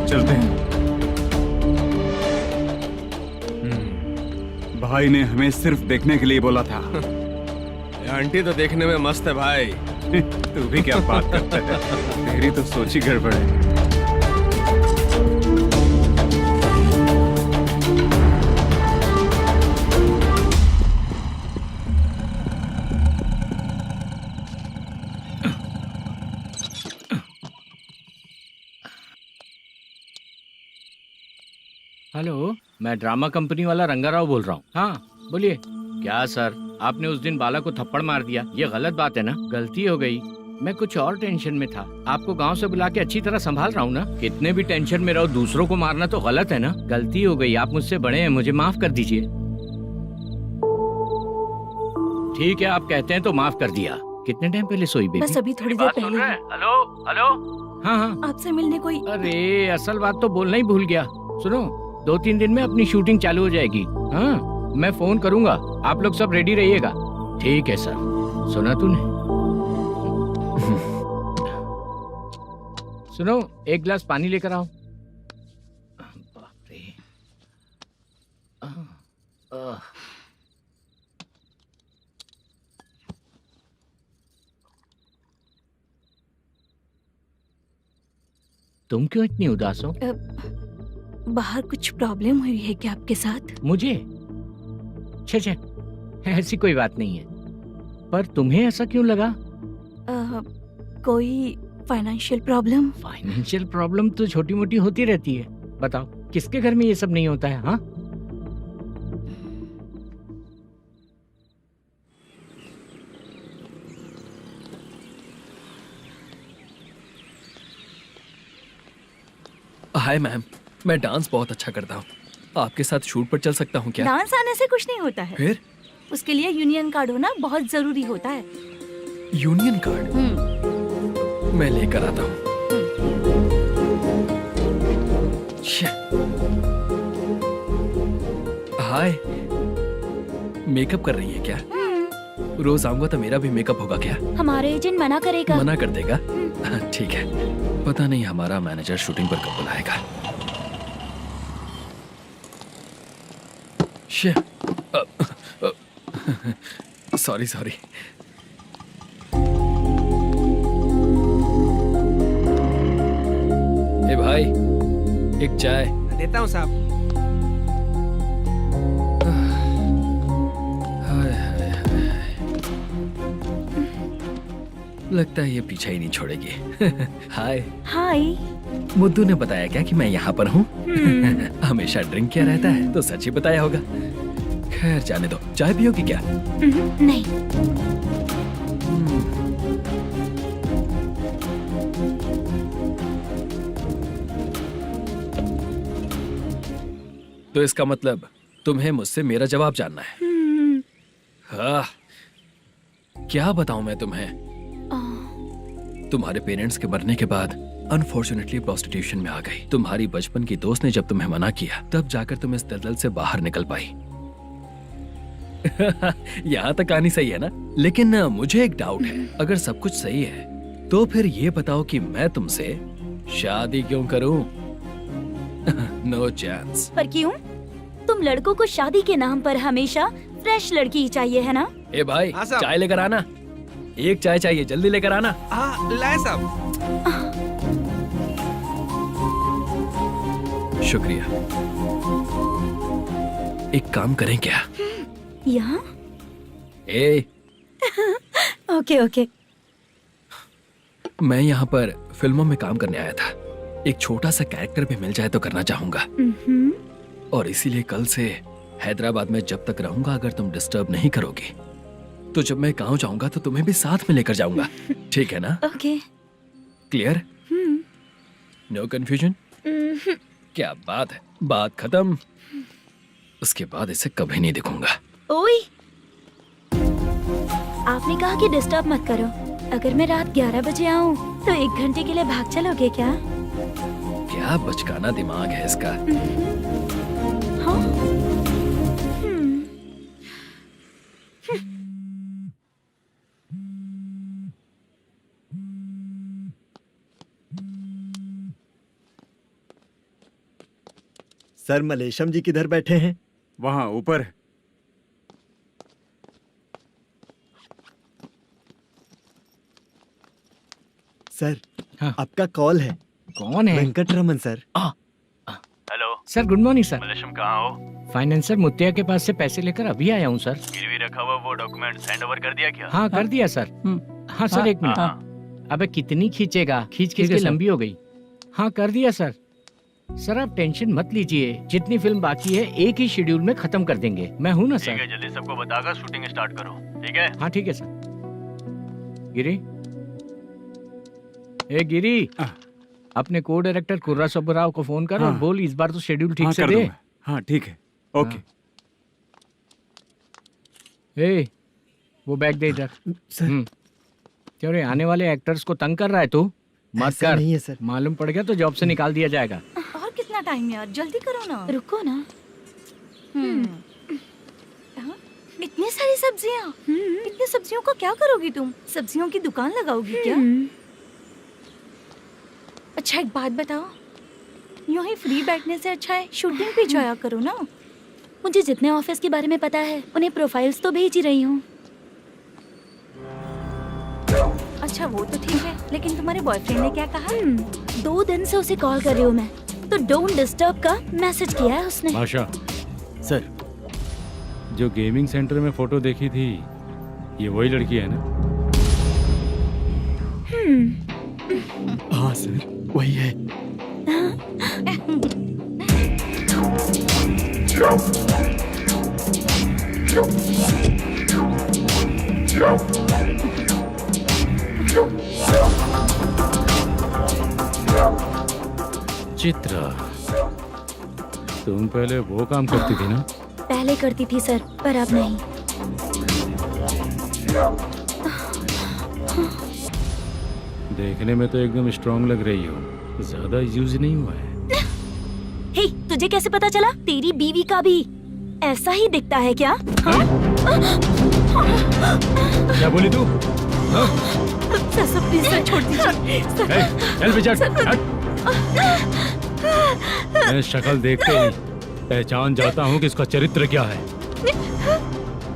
चलते हैं। भाई ने हमें सिर्फ देखने के लिए बोला था। ये आंटी तो देखने में मस्त है भाई। तू भी क्या बात करता है? तेरी तो सोच ही गड़बड़ है। हेलो, मैं ड्रामा कंपनी वाला रंगाराव बोल रहा हूँ। हाँ बोलिए। क्या सर, आपने उस दिन बाला को थप्पड़ मार दिया, ये गलत बात है ना? गलती हो गई, मैं कुछ और टेंशन में था। आपको गांव से बुला के अच्छी तरह संभाल रहा हूँ ना। कितने भी टेंशन में रहो, दूसरों को मारना तो गलत है ना। गलती हो गई, आप मुझसे बड़े हैं, मुझे माफ कर दीजिए। ठीक है, आप कहते हैं तो माफ कर दिया। कितने टाइम पहले सोई बेबी? बस अभी थोड़ी देर पहले। Hello hello. हाँ हाँ। आपसे मिलने कोई। अरे असल बात तो बोलना ही भूल गया। सुनो, 2-3 दिन में अपनी शूटिंग चालू हो जाएगी। हाँ, मैं फोन करूंगा, आप लोग सब रेडी रहिएगा। ठीक है सर। सुना तूने? सुनो, एक गिलास पानी लेकर आओ। बाप रे। तुम क्यों इतनी उदास हो? बाहर कुछ प्रॉब्लम हुई है क्या आपके साथ? मुझे? छे, ऐसी कोई बात नहीं है। पर तुम्हें ऐसा क्यों लगा? कोई फाइनेंशियल प्रॉब्लम? फाइनेंशियल प्रॉब्लम तो छोटी मोटी होती रहती है। बताओ, किसके घर में ये सब नहीं होता है? हाँ, हाय मैम, मैं डांस बहुत अच्छा करता हूँ। आपके साथ शूट पर चल सकता हूँ क्या? डांस आने से कुछ नहीं होता है। फिर? उसके लिए यूनियन कार्ड होना बहुत जरूरी होता है। Union card? मैं लेकर आता हूँ। हाय, मेकअप कर रही है क्या? रोज आऊंगा तो मेरा भी मेकअप होगा क्या? हमारे एजेंट मना करेगा। मना कर देगा? ठीक है, पता नहीं हमारा मैनेजर शूटिंग पर कब बुलाएगा। Sorry sorry. ए भाई, एक चाय। देता हूँ साहब। लगता है ये पीछा ही नहीं छोड़ेगी। हाय। हाय। मुद्दू ने बताया क्या कि मैं यहाँ पर हूँ? हमेशा ड्रिंक किया रहता है तो सच ही बताया होगा। खैर जाने दो, चाय पियोगी क्या? नहीं। तो इसका मतलब तुम्हें मुझसे मेरा जवाब जानना है? हाँ, क्या बताऊं मैं तुम्हें? तुम्हारे पेरेंट्स के मरने के बाद अनफॉर्चुनेटली प्रोस्टिट्यूशन में आ गई। तुम्हारी बचपन की दोस्त ने जब तुम्हें मना किया, तब जाकर तुम इस दलदल से बाहर निकल पाई। यहाँ तक कहानी सही है ना? लेकिन मुझे एक डाउट है। अगर सब कुछ सही है तो फिर ये बताओ कि मैं तुमसे शादी क्यों करूं? No chance. पर क्यों? तुम लड़कों को शादी के नाम पर हमेशा फ्रेश लड़की ही चाहिए, है ना? ए भाई, हाँ साहब। चाय लेकर आना। एक चाय चाहिए, जल्दी लेकर आना। हाँ लाए साहब। शुक्रिया। एक काम करें क्या? यहाँ? ए, ओके ओके। मैं यहाँ पर फिल्मों में काम करने आया था। एक छोटा सा कैरेक्टर भी मिल जाए तो करना चाहूंगा। और इसीलिए कल से हैदराबाद में जब तक रहूंगा, अगर तुम डिस्टर्ब नहीं करोगे तो जब मैं गांव जाऊंगा तो तुम्हें भी साथ में लेकर जाऊंगा। ठीक है ना? ओके। क्लियर? No confusion? क्या बात है, बात खत्म। उसके बाद इसे कभी नहीं दिखूंगा। ओए, आपने कहा कि डिस्टर्ब मत करो। अगर मैं रात 11 बजे आऊँ तो 1 घंटे के लिए भाग चलोगे क्या? क्या बचकाना दिमाग है इसका। हाँ? सर, मलेशम जी किधर बैठे हैं? वहाँ ऊपर। सर हाँ। आपका कॉल है। कौन है? Venkataraman sir. Hello sir good morning sir. Malesham कहाँ हो? फाइनेंसर मुत्तिया के पास से पैसे लेकर अभी आया हूँ सर। गिरवी रखा हुआ वो डॉक्यूमेंट हैंड ओवर कर दिया क्या? हाँ कर दिया सर। हाँ सर एक मिनट। अबे कितनी खींचेगा, खींच खींच के लंबी हो गई। हाँ कर दिया सर। सर आप टेंशन मत लीजिए, जितनी फिल्म बाकी है एक ही शेड्यूल में खत्म कर देंगे। मैं हूँ ना ठीक सर। है, जल्दी सबको बताकर शूटिंग स्टार्ट करो, ठीक है? हाँ ठीक है सर। गिरी, ए गिरी, अपने को डायरेक्टर कुर्रा सुब्बराव को फोन कर और बोल इस बार तो शेड्यूल ठीक से दे। हाँ ठीक है, ओके। ए वो बैग दे इधर। सर क्यों रे, आने वाले एक्टर्स को तंग कर रहा है तू? मत ऐसा कर। नहीं है सर। मालूम पड़ गया तो जॉब से निकाल दिया जाएगा। और कितना टाइम यार, जल्दी करो ना। रुको ना। हाँ? इतनी सारी सब्जियाँ, इतनी सब्जियों का क्या करोगी तुम? सब्जियों की दुकान लगाओगी क्या? अच्छा एक बात बताओ, यूं ही फ्री बैठने से अच्छा है शूटिंग पे जाया करो ना। मुझे जितने ऑफिस के बारे में पता है उन्हें प्रोफाइल्स तो भेज ही रही हूँ। अच्छा वो तो ठीक है, लेकिन तुम्हारे बॉयफ्रेंड ने क्या कहा? 2 दिन से उसे कॉल कर रही हूँ मैं, तो डोंट डिस्टर्ब का मैसेज किया है उसने। आशा, सर, जो गेमिंग सेंटर में फोटो देखी थी, ये वही लड़की है ना? हाँ सर वही है। चित्रा, तुम पहले वो काम करती थी ना? पहले करती थी सर, पर अब नहीं। देखने में तो एकदम स्ट्रांग लग रही हो, ज्यादा यूज नहीं हुआ है। हे, तुझे कैसे पता चला? तेरी बीवी का भी ऐसा ही दिखता है क्या? हाँ? क्या बोली तू? सर प्लीज सर छोड़ दीजिए। चल बेटा, हट। मैं शक्ल देखते ही पहचान जाता हूँ कि इसका चरित्र क्या है।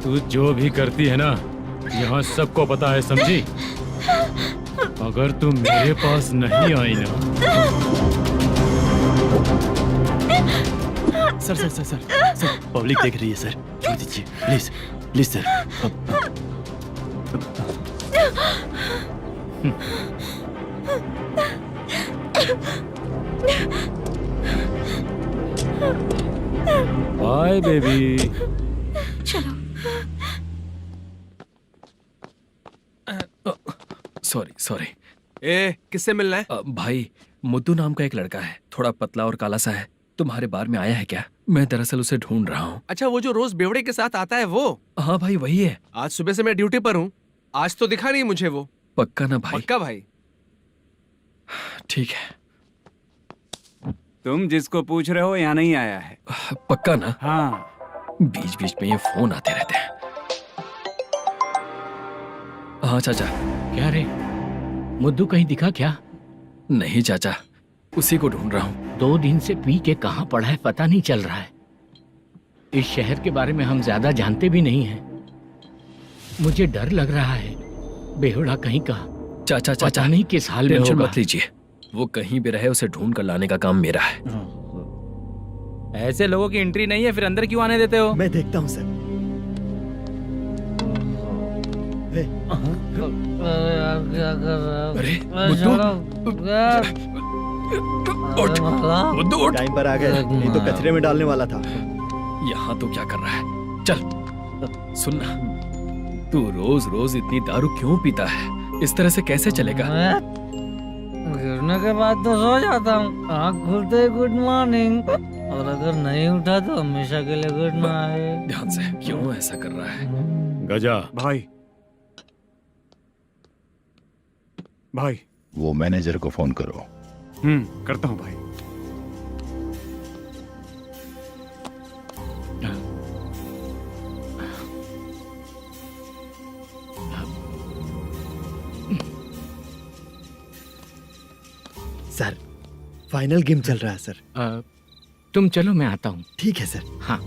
तू जो भी करती है ना, यहाँ सबको पता है, समझी? अगर तू मेरे पास नहीं आई ना। सर, पब्लिक देख रही है सर, छोड़ दीजिए please, please sir. Bye baby. चलो। सॉरी। ए, किससे मिलना है? भाई, मुद्दू नाम का एक लड़का है, थोड़ा पतला और काला सा है। तुम्हारे बार में आया है क्या? मैं दरअसल उसे ढूंढ रहा हूँ। अच्छा, वो जो रोज बेवड़े के साथ आता है वो? हाँ भाई वही है। आज सुबह से मैं ड्यूटी पर हूँ, आज तो दिखा नहीं मुझे वो। पक्का ना भाई? पक्का भाई। ठीक है। तुम जिसको पूछ रहे हो यहाँ नहीं आया है। पक्का ना? हाँ। बीच बीच में ये फोन आते रहते हैं। हाँ चाचा। क्या रे, मुद्दू कहीं दिखा क्या? नहीं चाचा, उसी को ढूंढ रहा हूँ। 2 दिन से पी के कहाँ पड़ा है पता नहीं चल रहा है। इस शहर के बारे में हम ज्यादा जानते भी नहीं हैं। मुझे डर लग रहा है, बेहुड़ा कहीं का। चाचा पता नहीं किस हाल में टेंशन होगा। मत लीजिए, वो कहीं भी रहे उसे ढूंढ कर लाने का काम मेरा है। ऐसे लोगों की एंट्री नहीं है, फिर अंदर क्यों आने देते हो? मैं देखता हूँ सर। अरे मुद्दू उठ। टाइम पर आ गए, नहीं तो कचरे में डालने वाला था। यहाँ तो क्या कर रहा है? चल सुनना, तू रोज रोज इतनी दारू क्यों पीता है? इस तरह से कैसे चलेगा? गिरने के बाद तो सो जाता हूँ, आँख खुलते ही गुड मॉर्निंग, और अगर नहीं उठा तो हमेशा के लिए गुड नाइट। ध्यान से, क्यों ऐसा कर रहा है? गजा भाई, वो मैनेजर को फोन करो। करता हूँ भाई। सर फाइनल गेम चल रहा है सर। तुम चलो, मैं आता हूँ। ठीक है सर। हाँ।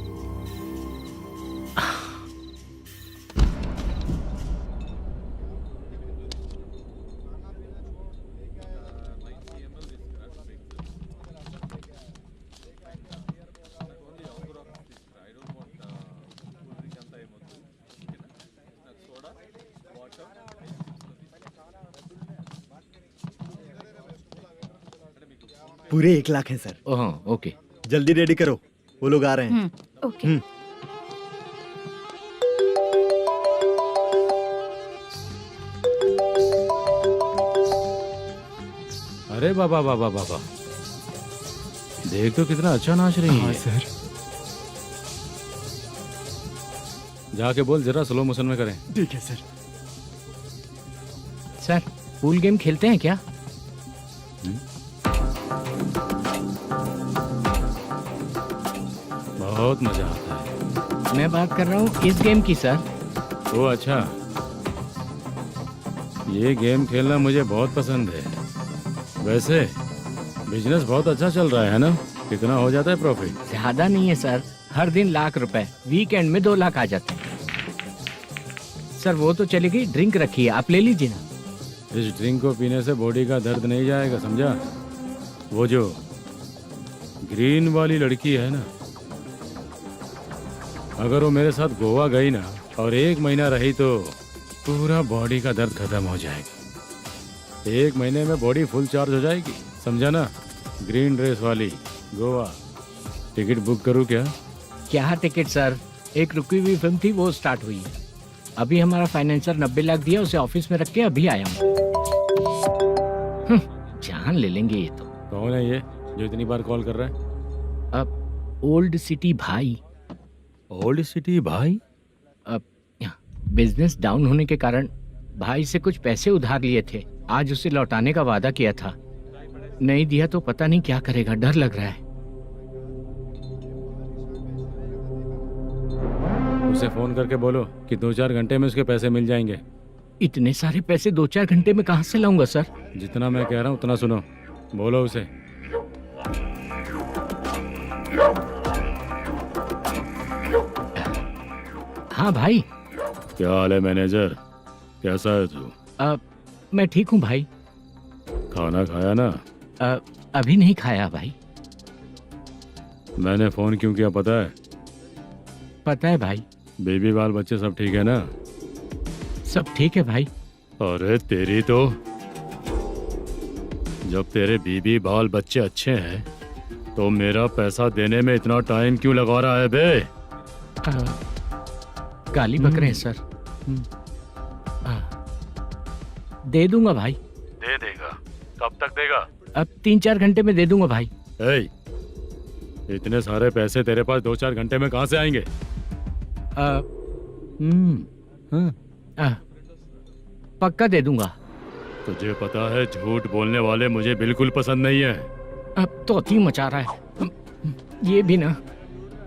पूरे 1 लाख हैं सर। Oh okay. जल्दी रेडी करो, वो लोग आ रहे हैं। ओके। अरे बाबा बाबा बाबा, देख तो कितना अच्छा नाच रही है। सर। जाके बोल जरा स्लो मोशन में करें। ठीक है सर। सर पूल गेम खेलते हैं क्या? बहुत मजा आता है। मैं बात कर रहा हूँ इस गेम की सर। ओ अच्छा, ये गेम खेलना मुझे बहुत पसंद है। वैसे बिजनेस बहुत अच्छा चल रहा है ना? कितना हो जाता है प्रॉफिट? ज्यादा नहीं है सर, हर दिन लाख रुपए, वीकेंड में 2 लाख आ जाते हैं। सर वो तो चलेगी, ड्रिंक रखी है, आप ले लीजिए ना। इस ड्रिंक को पीने से बॉडी का दर्द नहीं जाएगा, समझा? वो जो ग्रीन वाली लड़की है ना, अगर वो मेरे साथ गोवा गई ना और 1 महीना रही तो पूरा बॉडी का दर्द खत्म हो जाएगा। 1 महीने में बॉडी फुल चार्ज हो जाएगी, समझा ना? ग्रीन ड्रेस वाली गोवा। टिकट बुक करूँ क्या? क्या टिकट सर, एक रुकी हुई फिल्म थी वो स्टार्ट हुई है। अभी हमारा फाइनेंसर 90 लाख दिया, उसे ऑफिस में रख के अभी आया हूँ। जान ले लेंगे ये तो। कौन है ये जो इतनी बार कॉल कर रहा है? अब ओल्ड सिटी भाई। ओल्ड सिटी भाई? अब बिजनेस डाउन होने के कारण भाई से कुछ पैसे उधार लिए थे, आज उसे लौटाने का वादा किया था। नहीं दिया तो पता नहीं क्या करेगा, डर लग रहा है। उसे फोन करके बोलो कि 2-4 घंटे में उसके पैसे मिल जाएंगे। इतने सारे पैसे 2-4 घंटे में कहाँ से लाऊंगा सर? जितना मैं कह रहा हूँ उतना सुनो, बोलो उसे। हाँ भाई। क्या हाल है मैनेजर, कैसा है तू? मैं ठीक हूँ भाई। खाना खाया ना? अभी नहीं खाया भाई। मैंने फोन क्यों किया पता है? पता है भाई। बेबी बाल बच्चे सब ठीक है ना? सब ठीक है भाई। अरे तेरी तो, जब तेरे बीबी बाल बच्चे अच्छे हैं तो मेरा पैसा देने में इतना टाइम क्यों लगा रहा है बे? गाली बक रहे हैं सर। दे दूंगा भाई। दे देगा? कब तक देगा? अब 3-4 घंटे में दे दूंगा भाई। इतने सारे पैसे तेरे पास 2-4 घंटे में कहाँ से आएंगे? पक्का दे दूंगा। तुझे पता है झूठ बोलने वाले मुझे बिल्कुल पसंद नहीं है। अब तोती मचा रहा है ये भी ना।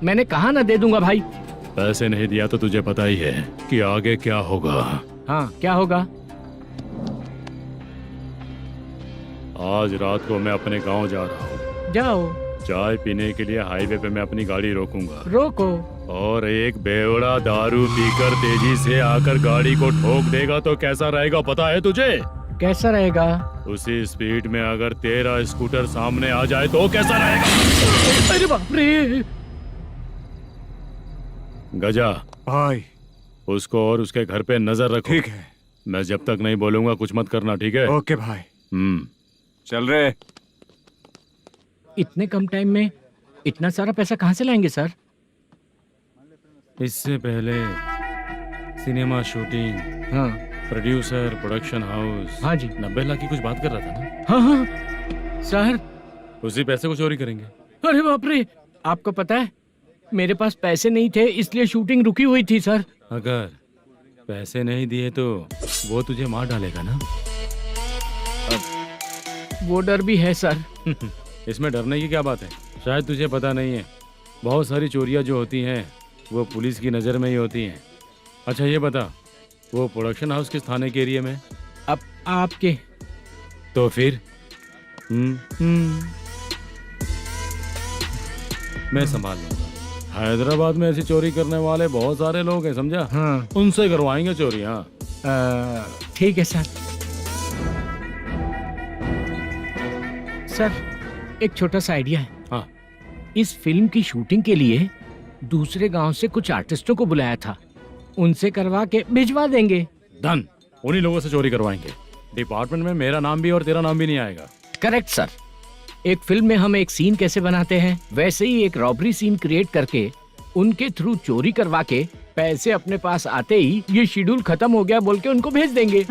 मैंने कहा ना दे दूंगा भाई। पैसे नहीं दिया तो तुझे पता ही है कि आगे क्या होगा। हाँ क्या होगा? आज रात को मैं अपने गांव जा रहा हूँ। जाओ। चाय पीने के लिए हाईवे पे मैं अपनी गाड़ी रोकूंगा। रोको। और एक बेवड़ा दारू पीकर तेजी से आकर गाड़ी को ठोक देगा तो कैसा रहेगा पता है तुझे? कैसा रहेगा? उसी स्पीड में अगर तेरा स्कूटर सामने आ जाए तो कैसा रहेगा? अरे बाप रे। गजा भाई, उसको और उसके घर पे नजर रखो। ठीक है। मैं जब तक नहीं बोलूंगा कुछ मत करना, ठीक है? ओके भाई। चल रहे। इतने कम टाइम में इतना सारा पैसा कहाँ से लाएंगे सर? इससे पहले सिनेमा शूटिंग, हाँ, प्रोड्यूसर, प्रोडक्शन हाउस। हाँ जी। 90 लाख की कुछ बात कर रहा था ना? हाँ हाँ सर। उसी पैसे को चोरी करेंगे। अरे बाप रे, आपको पता है मेरे पास पैसे नहीं थे इसलिए शूटिंग रुकी हुई थी सर। अगर पैसे नहीं दिए तो वो तुझे मार डालेगा ना? वो डर भी है सर। इसमें डरने की क्या बात है? शायद तुझे पता नहीं है, बहुत सारी चोरियां जो होती हैं वो पुलिस की नज़र में ही होती हैं। अच्छा ये बता, वो प्रोडक्शन हाउस किस थाने के एरिया में? अब आपके। तो फिर मैं संभाल लूंगा। हैदराबाद में ऐसी चोरी करने वाले बहुत सारे लोग हैं, समझा? हाँ। उनसे करवाएंगे चोरी। हाँ ठीक है सर। सर एक छोटा सा आइडिया है। हाँ। इस फिल्म की शूटिंग के लिए दूसरे गांव से कुछ आर्टिस्टों को बुलाया था, उनसे करवा के भिजवा देंगे। डन, उन्हीं लोगों से चोरी करवाएंगे। डिपार्टमेंट में मेरा नाम भी और तेरा नाम भी नहीं आएगा। Correct sir. एक फिल्म में हम एक सीन कैसे बनाते हैं, वैसे ही एक रॉबरी सीन क्रिएट करके उनके थ्रू चोरी करवा के पैसे अपने पास आते ही ये शेड्यूल खत्म हो गया बोल के उनको भेज देंगे।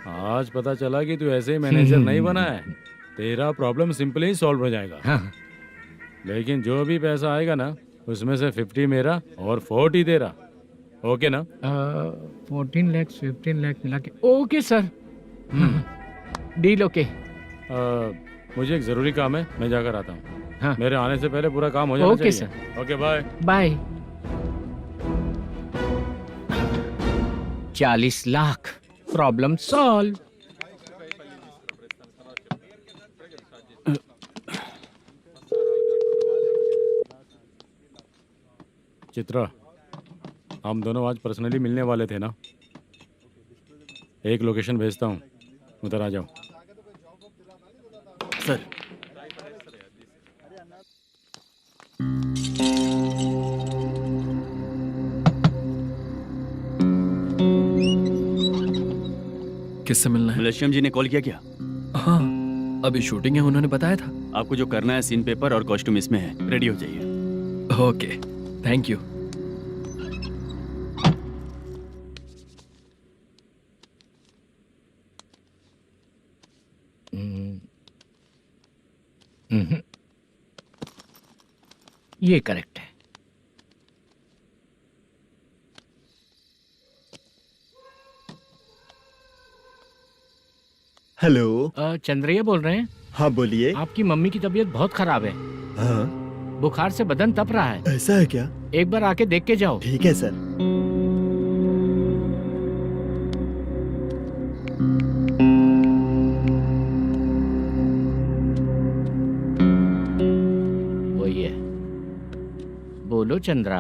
आज पता चला कि तू ऐसे ही मैनेजर नहीं बना है। तेरा प्रॉब्लम सिंपली ही सॉल्व हो जाएगा। हाँ। लेकिन जो भी पैसा आएगा ना, उसमें से 50 मेरा और 40 तेरा। ओके ना? 14 लाख 15 लाख मिला के ओके सर। Deal okay. मुझे एक जरूरी काम है, मैं जाकर आता हूँ। हाँ। मेरे आने से पहले पूरा काम हो जाना ओके चाहिए। Sir. Okay bye. Bye. 40 lakh, problem solve. Chitra, हम दोनों आज पर्सनली मिलने वाले थे ना? एक लोकेशन भेजता हूँ, उधर आ जाओ। सर। किससे मिलना है? मलेशियम जी ने कॉल किया क्या? हाँ, अभी शूटिंग है, उन्होंने बताया था। आपको जो करना है, सीन पेपर और कॉस्ट्यूम इसमें है, रेडी हो जाइए। Okay, thank you. ये करेक्ट है। हेलो। चंद्रैया बोल रहे हैं? हाँ बोलिए। आपकी मम्मी की तबीयत बहुत खराब है। हाँ। बुखार से बदन तप रहा है। ऐसा है क्या? एक बार आके देख के जाओ। ठीक है सर। वही है। बोलो चंद्रा।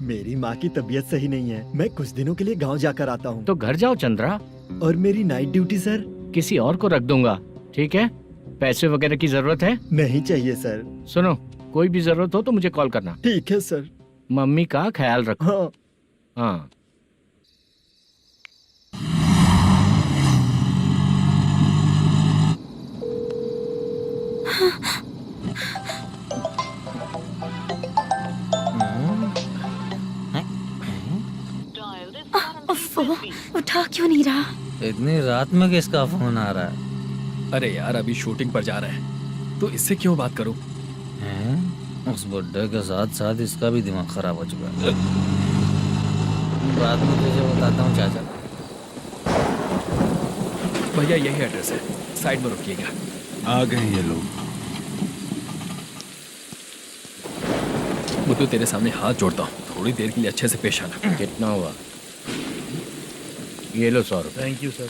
मेरी माँ की तबीयत सही नहीं है, मैं कुछ दिनों के लिए गांव जाकर आता हूँ। तो घर जाओ चंद्रा। और मेरी नाइट ड्यूटी सर? किसी और को रख दूंगा, ठीक है? पैसे वगैरह की जरूरत है? नहीं चाहिए सर। सुनो, कोई भी जरूरत हो तो मुझे कॉल करना। ठीक है सर। मम्मी का ख्याल रखो। हाँ। हाँ। उठा क्यों नहीं रहा? इतनी रात में किसका फोन आ रहा है? अरे यार, अभी शूटिंग पर जा रहे हैं, तो इससे क्यों बात करूं? उस बुड्ढे के साथ साथ इसका भी दिमाग खराब हो चुका है। रात में तुझे बताता हूँ चाचा। भैया यही एड्रेस है, साइड में रुकिएगा। आ गए ये लोग। मुझे तेरे सामने हाथ जोड़ता हूँ, थोड़ी देर के लिए अच्छे से पेश आना। कितना हुआ? ये लो 100 रुपए। Thank you sir.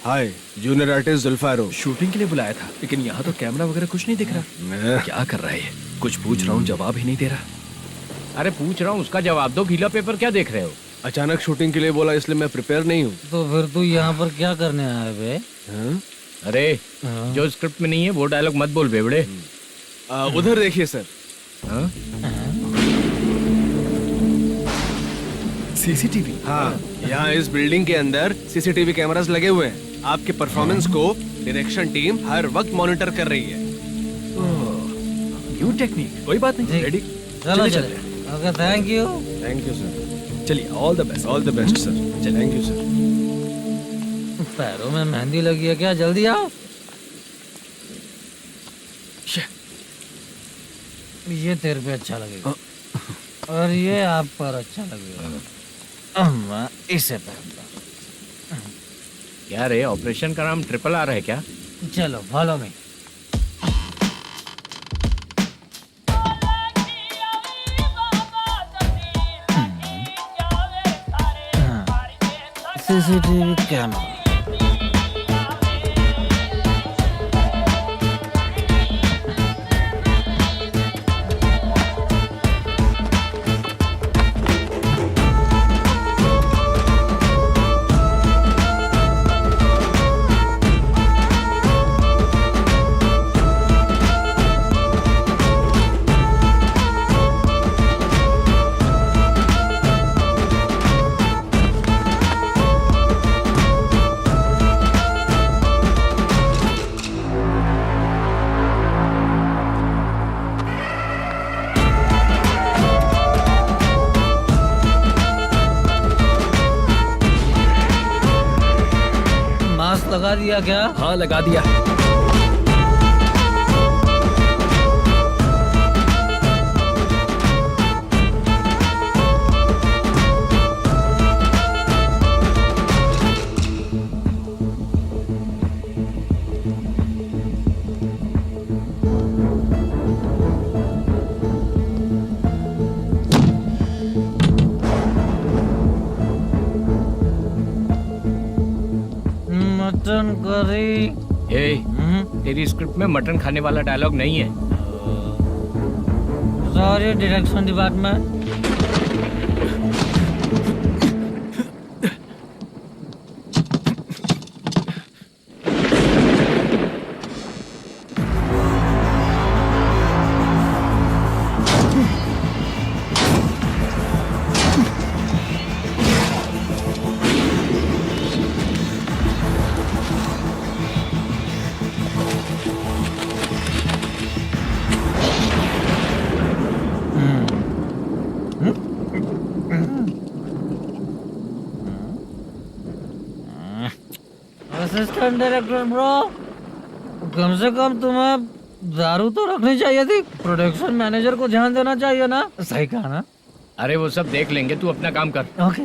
Hi, junior artist Zulfar हो। शूटिंग के लिए बुलाया था, लेकिन यहाँ तो कैमरा वगैरह कुछ नहीं दिख रहा। क्या कर रहा है ये? कुछ पूछ रहा हूँ, जवाब ही नहीं दे रहा। अरे पूछ रहा हूँ, उसका जवाब दो। गीला पेपर क्या देख रहे हो? अचानक शूटिंग के लिए बोला, इसलिए मैं प्रिपेयर नहीं हूँ। तो फिर तू यहाँ पर क्या करने आया बे? अरे जो स्क्रिप्ट में नहीं है वो डायलॉग मत बोल बेवड़े। उधर देखिए सर। सीसीटीवी? हाँ, यहाँ इस बिल्डिंग के अंदर सीसीटीवी कैमरास लगे हुए हैं। आपके परफॉर्मेंस को डायरेक्शन टीम हर वक्त मॉनिटर कर रही है। न्यू टेक्निक, कोई बात नहीं। रेडी? चलो चले। Okay, thank you. Thank you sir. चलिए, all the best. All the best sir. Thank you sir. पैरों में मेहंदी लगी है क्या? जल्दी आओ। ये तेरे पे अच्छा लगेगा और ये आप पर अच्छा लगेगा। मैं इसे पहनता। क्या रे, ऑपरेशन का नाम ट्रिपल आर है क्या? चलो फॉलो मी। CCTV camera. लगा दिया क्या? हाँ लगा दिया। Mutton curry. तेरी स्क्रिप्ट में मटन खाने वाला डायलॉग नहीं है। Sorry direction department. Assistant director bro, कम से कम तुम्हें दारू तो रखनी चाहिए थी। प्रोडक्शन मैनेजर को ध्यान देना चाहिए ना। सही कहा ना? अरे वो सब देख लेंगे, तू अपना काम कर। ओके।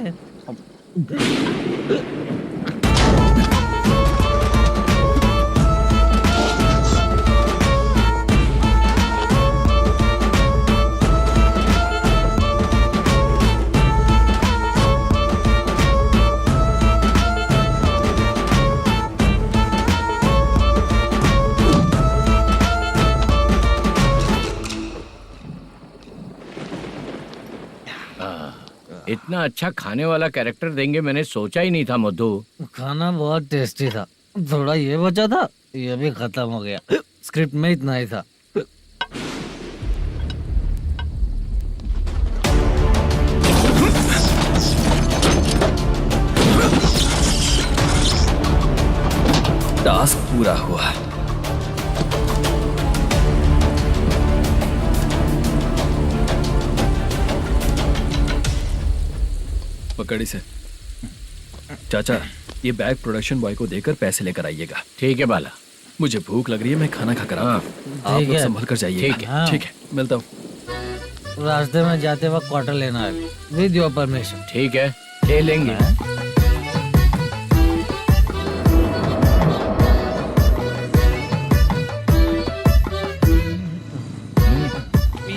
इतना अच्छा खाने वाला कैरेक्टर देंगे मैंने सोचा ही नहीं था मधु। खाना बहुत टेस्टी था। थोड़ा ये बचा था, ये भी खत्म हो गया। स्क्रिप्ट में इतना ही था। टास्क पूरा हुआ। पकड़ी से। चाचा, ये बैग प्रोडक्शन बॉय को देकर पैसे लेकर आइएगा। ठीक है बाला। मुझे भूख लग रही है, मैं खाना खाकर आता हूँ। आप लोग संभल कर जाइए। ठीक है। ठीक है, मिलता हूँ। रास्ते में जाते वक्त क्वार्टर लेना है, विद योर परमिशन। ठीक है, ले लेंगे।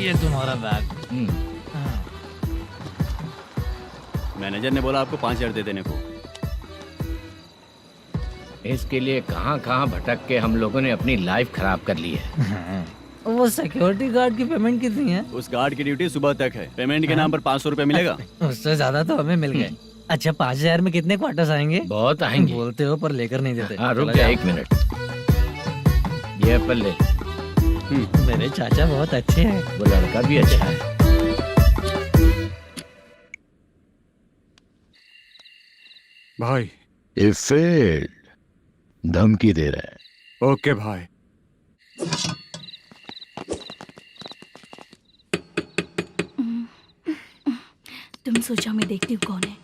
ये तुम्हारा बैग। मैनेजर ने बोला आपको 5,000 दे देने को। इसके लिए कहाँ कहाँ भटक के हम लोगों ने अपनी लाइफ खराब कर ली है। वो सिक्योरिटी गार्ड की पेमेंट कितनी है? उस गार्ड की ड्यूटी सुबह तक है। पेमेंट के नाम पर 500 रुपए मिलेगा। उससे ज्यादा तो हमें मिल गए। अच्छा, 5,000 में कितने क्वार्टर्स आएंगे? बहुत आएंगे। बोलते हो पर लेकर नहीं देते। हाँ रुक जा 1 मिनट। ये एप्पल ले। मेरे चाचा बहुत अच्छे हैं। वो लड़का भी अच्छा है। भाई ये फेल्ड धमकी दे रहा है। ओके भाई। तुम सोचो मैं देखती हूँ कौन है।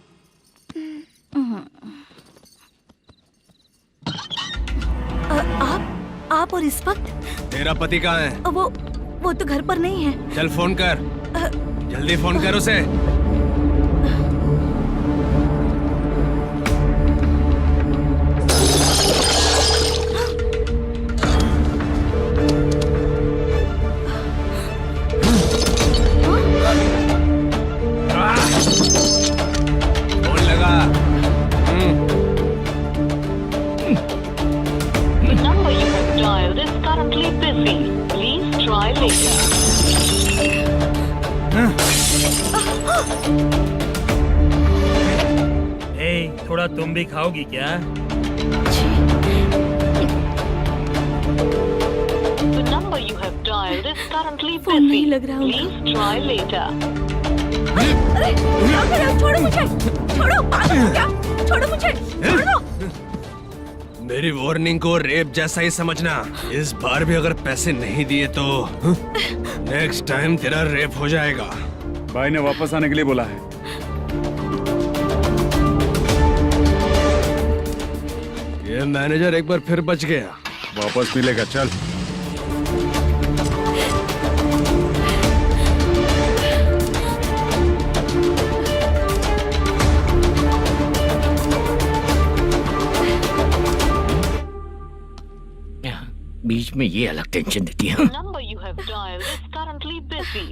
आप और इस वक्त? तेरा पति कहाँ है? वो तो घर पर नहीं है। चल फोन कर, जल्दी फोन कर उसे। फोन लगा। number you have dialed is currently busy. Please try later. थोड़ा तुम भी खाओगी क्या? The number you have dialed is currently phone नहीं busy. लग रहा होगा। Please try later. अरे क्या कर रहे हो? छोड़ो मुझे, छोड़ो। पागल हो क्या? छोड़ो मुझे, छोड़ो। मेरी वार्निंग को रेप जैसा ही समझना। इस बार भी अगर पैसे नहीं दिए तो नेक्स्ट टाइम तेरा रेप हो जाएगा। भाई ने वापस आने के लिए बोला है। ये मैनेजर एक बार फिर बच गया। वापस मिलेगा, चल। बीच में ये अलग टेंशन देती है। Number you have dialled is currently busy.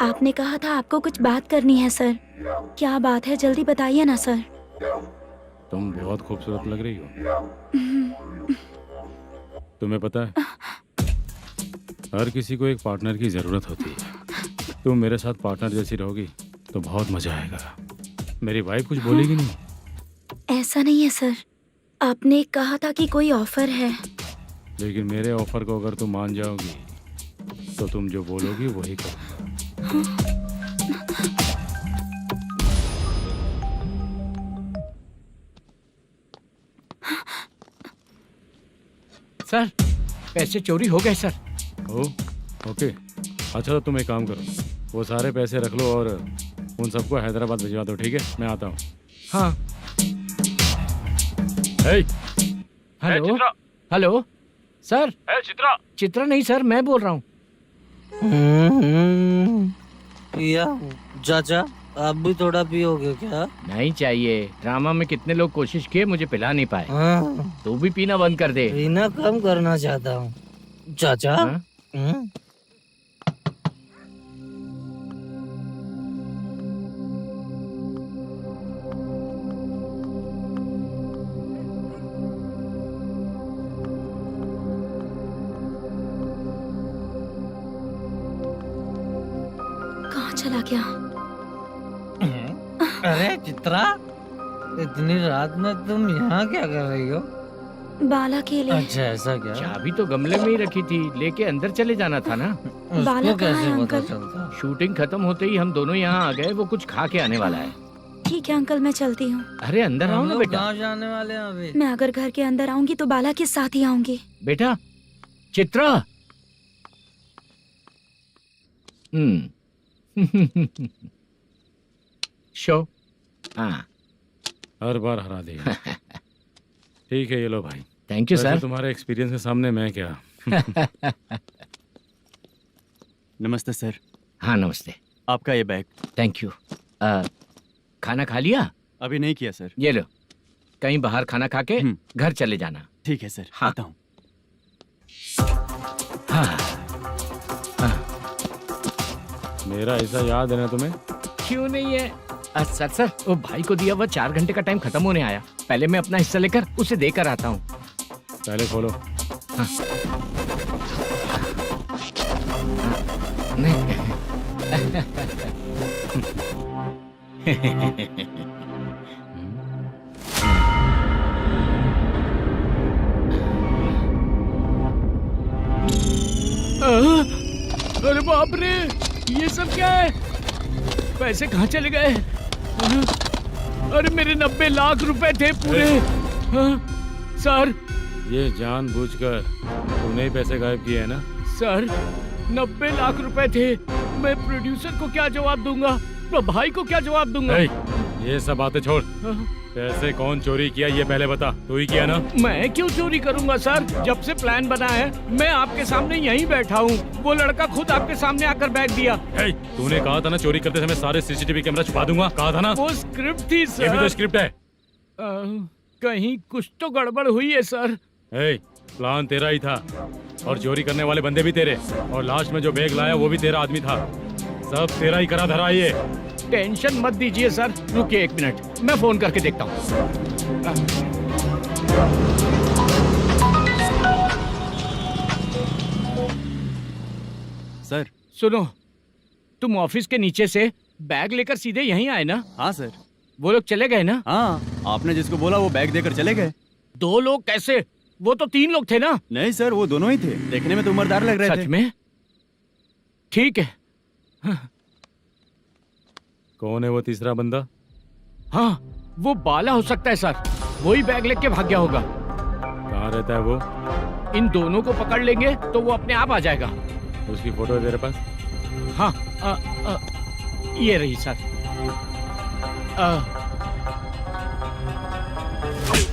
आपने कहा था आपको कुछ बात करनी है सर। क्या बात है, जल्दी बताइए ना सर। तुम बहुत खूबसूरत लग रही हो। तुम्हें पता है, हर किसी को एक पार्टनर की जरूरत होती है। तुम मेरे साथ पार्टनर जैसी रहोगी तो बहुत मजा आएगा। मेरी वाइफ कुछ बोलेगी नहीं? ऐसा नहीं है सर, आपने कहा था कि कोई ऑफर है। लेकिन मेरे ऑफर को अगर तुम मान जाओगी तो तुम जो बोलोगी वही करूँगा। सर, पैसे चोरी हो गए सर। ओके, अच्छा तो तुम एक काम करो, वो सारे पैसे रख लो और उन सबको हैदराबाद भिजवा दो, ठीक है? मैं आता हूँ। हाँ। Hello hello sir. Chitra? Chitra नहीं सर, मैं बोल रहा हूँ। या चाचा, आप भी थोड़ा पियोगे क्या? नहीं चाहिए। ड्रामा में कितने लोग कोशिश किए, मुझे पिला नहीं पाए। तू भी पीना बंद कर दे। पीना कम करना चाहता हूँ चाचा। कहाँ चला गया? अरे चित्रा, इतनी रात में तुम यहाँ क्या कर रही हो? बाला के लिए। अच्छा ऐसा क्या? चाबी तो गमले में ही रखी थी, लेके अंदर चले जाना था ना। बाला उसको कहाँ है कैसे पता अंकल? चलता? शूटिंग खत्म होते ही हम दोनों यहाँ आ गए। वो कुछ खा के आने वाला है। ठीक है अंकल, मैं चलती हूँ। अरे अंदर आओ हम ना लोग बेटा। कहाँ जाने वाले हैं अभी? मैं अगर घर के अंदर आऊंगी तो बाला के साथ ही आऊंगी। बेटा, चित्रा। शो। हाँ, हर बार हरा देगा। ठीक है, ये लो भाई। थैंक यू वैसे सर। तुम्हारे एक्सपीरियंस के सामने मैं क्या। नमस्ते सर। हाँ नमस्ते। आपका ये बैग। Thank you. खाना खा लिया? अभी नहीं किया सर। ये लो, कहीं बाहर खाना खा के घर चले जाना। ठीक है सर। हाँ। आता हूँ। हाँ। मेरा ऐसा याद है ना तुम्हें? क्यों नहीं है? सर वो भाई को दिया हुआ 4 घंटे का टाइम खत्म होने आया। पहले मैं अपना हिस्सा लेकर उसे देकर आता हूँ। पहले खोलो। हाँ। अरे बाप रे, ये सब क्या है? पैसे कहाँ चले गए? अरे मेरे 90 लाख रुपए थे पूरे। सर, ये जानबूझकर तूने ही पैसे गायब किए हैं ना? सर 90 लाख रुपए थे। मैं प्रोड्यूसर को क्या जवाब दूंगा, तो भाई को क्या जवाब दूंगा? ये सब बातें छोड़। पैसे कौन चोरी किया ये पहले बता। तू ही किया ना? मैं क्यों चोरी करूंगा सर? जब से प्लान बना है मैं आपके सामने यहीं बैठा हूँ। वो लड़का खुद आपके सामने आकर बैग दिया। तूने कहा था ना चोरी करते समय सारे सीसीटीवी कैमरा छुपा दूंगा, कहा था ना? वो स्क्रिप्ट थी सर। ये भी तो स्क्रिप्ट है। कहीं कुछ तो गड़बड़ हुई है सर। प्लान तेरा ही था और चोरी करने वाले बंदे भी तेरे, और लास्ट में जो बैग लाया वो भी तेरा आदमी था। सब तेरा ही करा धरा। ये टेंशन मत दीजिए सर। रुकिए 1 मिनट, मैं फोन करके देखता हूँ। सर सुनो, तुम ऑफिस के नीचे से बैग लेकर सीधे यहीं आए ना? हाँ सर। वो लोग चले गए ना? हाँ, आपने जिसको बोला वो बैग देकर चले गए। 2 लोग कैसे? वो तो 3 लोग थे ना? नहीं सर, वो दोनों ही थे। देखने में तो उम्रदार लग रहे थे। सच में? ठीक है। कौन है वो तीसरा बंदा? हाँ, वो बाला हो सकता है सर। वही बैग लेके भाग गया होगा। कहाँ रहता है वो? इन दोनों को पकड़ लेंगे तो वो अपने आप आ जाएगा। उसकी फोटो है तेरे पास? हाँ ये रही सर।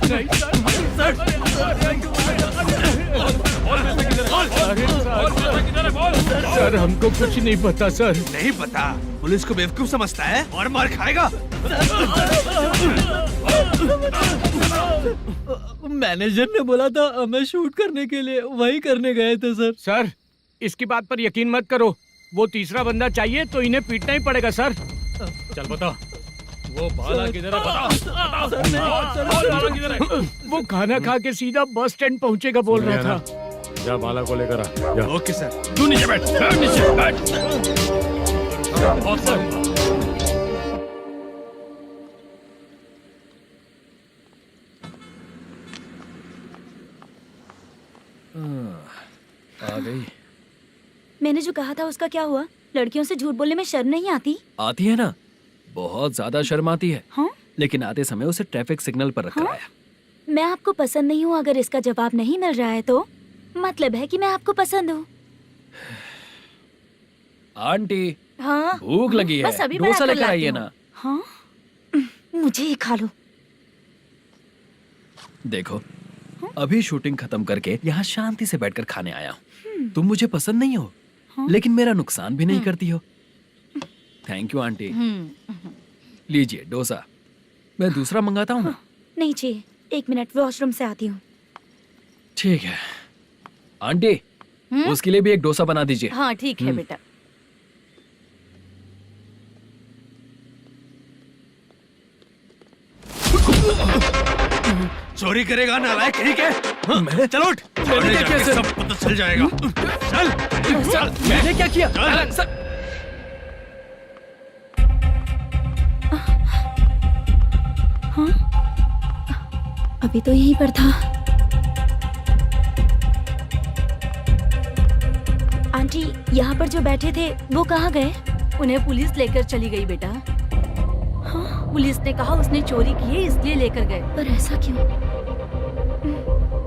नहीं सर हमको कुछ नहीं पता सर। नहीं पता? पुलिस को बेवकूफ समझता है और मार खाएगा। मैनेजर ने बोला था हमें शूट करने के लिए, वही करने गए थे सर। सर इसकी बात पर यकीन मत करो, वो तीसरा बंदा चाहिए तो इन्हें पीटना ही पड़ेगा सर। चल बता, वो बाला किधर है? बता। बाला किधर है? वो खाना खा के सीधा बस स्टैंड पहुंचेगा बोल रहा था। जा बाला को लेकर आ। जा। Okay sir. तू नीचे बैठ, नीचे बैठ। आ गई। मैंने जो कहा था उसका क्या हुआ? लड़कियों से झूठ बोलने में शर्म नहीं आती? आती है ना, बहुत ज्यादा शर्म आती है। हाँ? लेकिन आते समय उसे ट्रैफिक सिग्नल पर रखा हाँ? है। मैं आपको पसंद नहीं हूँ अगर इसका जवाब नहीं मिल रहा है तो मतलब है कि मैं आपको पसंद हूँ। आंटी हाँ? भूख लगी है, बस अभी डोसा बनाकर लेकर लाती आइए हूँ। ना। हाँ? मुझे ही खा लो। देखो अभी शूटिंग खत्म करके यहाँ शांति से बैठकर खाने आया हूँ। तुम मुझे पसंद नहीं हो, लेकिन मेरा नुकसान भी नहीं करती हो। Thank you aunty. लीजिए डोसा। मैं दूसरा मंगाता हूँ ना? नहीं चाहिए, 1 मिनट वॉशरूम से आती हूँ। ठीक है आंटी, उसके लिए भी एक डोसा बना दीजिए। हाँ ठीक है बेटा। चोरी करेगा नालायक कहीं के? हाँ, चल उठ। मैंने क्या किया सर? सब पता चल जाएगा। चल। सर मैंने क्या किया? सर हाँ? अभी तो यहीं पर था। आंटी यहाँ पर जो बैठे थे वो कहाँ गए? उन्हें पुलिस लेकर चली गई बेटा। हाँ? पुलिस ने कहा उसने चोरी की है इसलिए लेकर गए। पर ऐसा क्यों?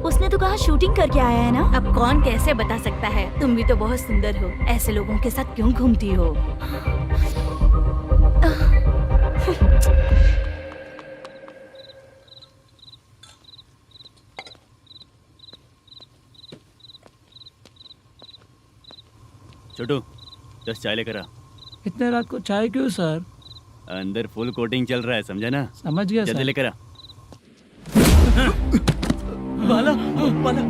उसने तो कहा शूटिंग करके आया है ना। अब कौन कैसे बता सकता है? तुम भी तो बहुत सुंदर हो, ऐसे लोगों के साथ क्यों घूमती हो? छोटू 10 चाय लेकर आ। इतने रात को चाय क्यों सर? अंदर फुल कोटिंग चल रहा है, समझा ना? समझ गया जल्दी सर। लेकर आ। बाला बाला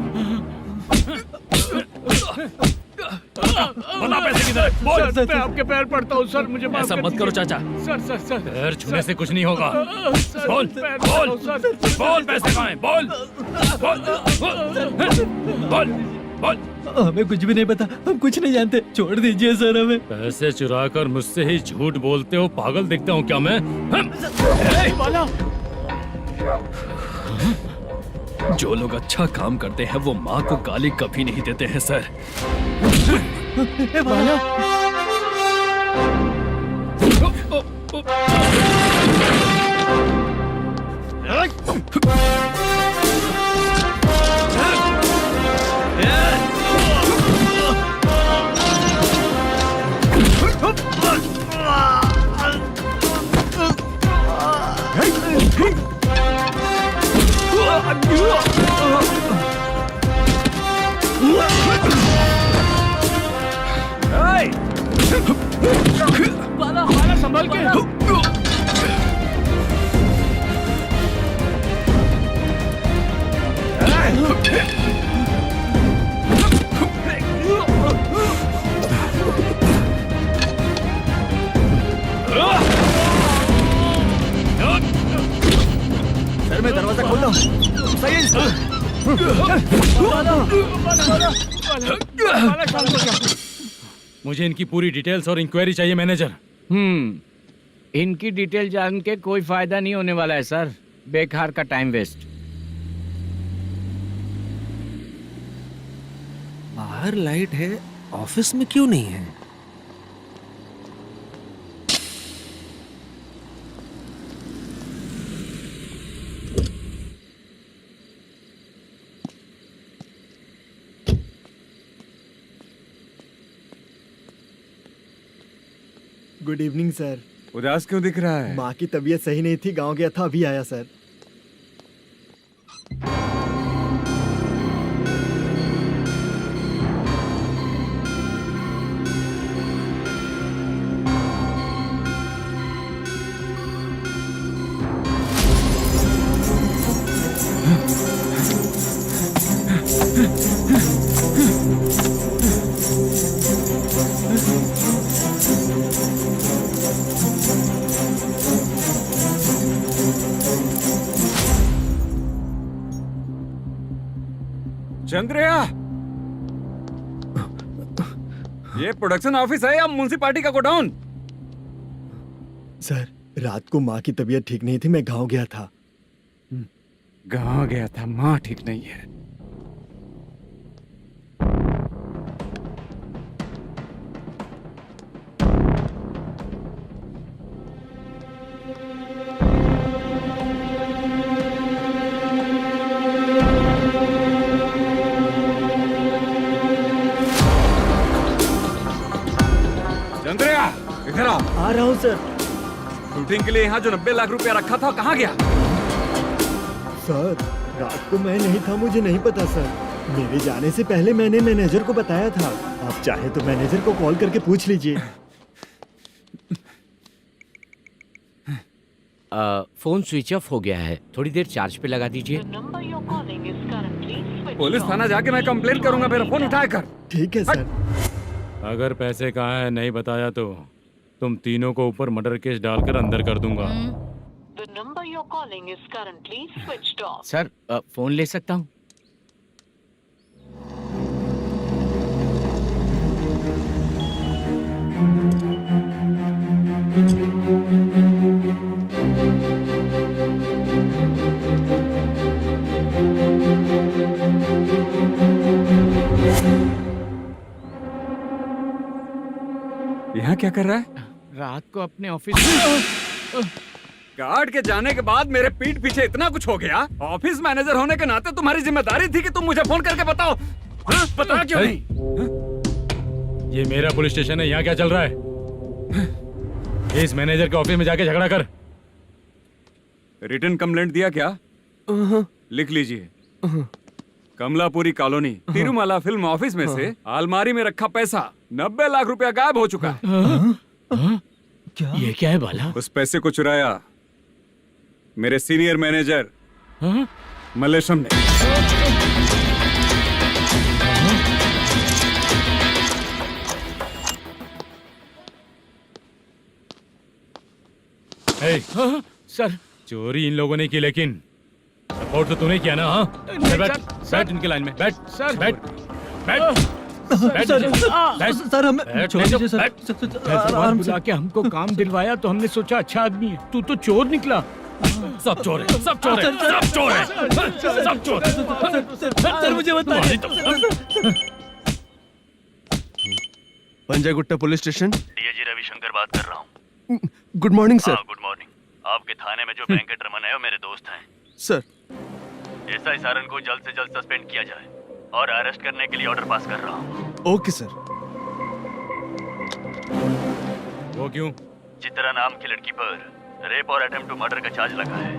बता पैसे किधर है? बोल। सर मैं आपके पैर पड़ता हूँ सर, मुझे माफ ऐसा कर मत करो दीजिए। चाचा। सर सर सर पैर छूने से कुछ नहीं होगा। सर, बोल पैर बोल पड़ता हूँ, सर। बोल, पैसे कहाँ हैं? बोल बोल बोल बोल। हमें कुछ भी नहीं पता, हम कुछ नहीं जानते, छोड़ दीजिए सर हमें। पैसे चुरा कर मुझसे ही झूठ बोलते हो, पागल दिखता हूँ क्या मैं? जो लोग अच्छा काम करते हैं वो माँ को गाली कभी नहीं देते हैं सर। बाला संभाल के। सर मैं दरवाजा खोलता हूँ। सही है मुझे इनकी पूरी डिटेल्स और इंक्वायरी चाहिए मैनेजर। इनकी डिटेल जान के कोई फायदा नहीं होने वाला है सर, बेकार का टाइम वेस्ट। बाहर लाइट है, ऑफिस में क्यों नहीं है? Good evening sir. उदास क्यों दिख रहा है? माँ की तबीयत सही नहीं थी, गांव गया था, अभी आया सर। चंद्रया, ये प्रोडक्शन ऑफिस है या म्युनिसिपालिटी का गोडाउन? सर, रात को माँ की तबीयत ठीक नहीं थी, मैं गांव गया था। गांव गया था, माँ ठीक नहीं है। चंद्रया, इधर आओ। आ रहा हूँ सर। शूटिंग के लिए यहाँ जो 90 लाख रुपया रखा था, कहाँ गया? सर, रात को मैं नहीं था, मुझे नहीं पता सर। मेरे जाने से पहले मैंने मैनेजर को बताया था। आप चाहे तो मैनेजर को कॉल करके पूछ लीजिए। फोन स्विच ऑफ हो गया है, थोड़ी देर चार्ज पे लगा दीजिए। पुलिस थाना जाके मैं कंप्लेंट करूंगा, मेरा फोन उठाया कर। ठीक है सर। अगर पैसे कहाँ है नहीं बताया तो तुम तीनों को ऊपर मर्डर केस डालकर अंदर कर दूंगा। सर, फोन ले सकता हूँ? यहाँ क्या कर रहा है? रात को अपने ऑफिस गार्ड के जाने के बाद मेरे पीठ पीछे इतना कुछ हो गया। ऑफिस मैनेजर होने के नाते तुम्हारी जिम्मेदारी थी कि तुम मुझे फोन करके बताओ। हाँ? बता क्यों नहीं? ये मेरा पुलिस स्टेशन है, यहाँ क्या चल रहा है? इस मैनेजर के ऑफिस में जाके झगड़ा कर। रिटन कंप्लेंट दिया क्या? लिख लीजिए। Kamalapuri colony, Tirumala film office में से अलमारी में रखा पैसा 90 लाख रुपया गायब हो चुका है। क्या? ये क्या है बाला? उस पैसे को चुराया मेरे सीनियर मैनेजर मल्लेशम ने। सर, चोरी इन लोगों ने की, लेकिन सपोर्ट तो तूने किया ना? हाँ, बैठ इनके लाइन में, बैठ सर, बैठ बैठ सर, हमें छोड़ दीजिए सर। आराम बुला के हमको काम दिलवाया तो हमने सोचा अच्छा आदमी है, तू तो चोर निकला। सब चोर है, सब चोर है, सब चोर है, सब चोर है। सर, मुझे बताइए। Panjagutta police station, DIG Ravishankar बात कर रहा हूँ। Good morning sir. Good morning. आपके थाने में जो वेंकट रमन है वो मेरे दोस्त हैं। सर, एसआई सारन को जल्द से जल्द सस्पेंड किया जाए और अरेस्ट करने के लिए ऑर्डर पास कर रहा हूँ। Okay sir. वो क्यों? चित्रा नाम की लड़की पर रेप और अटेम्प्ट टू मर्डर का चार्ज लगा है।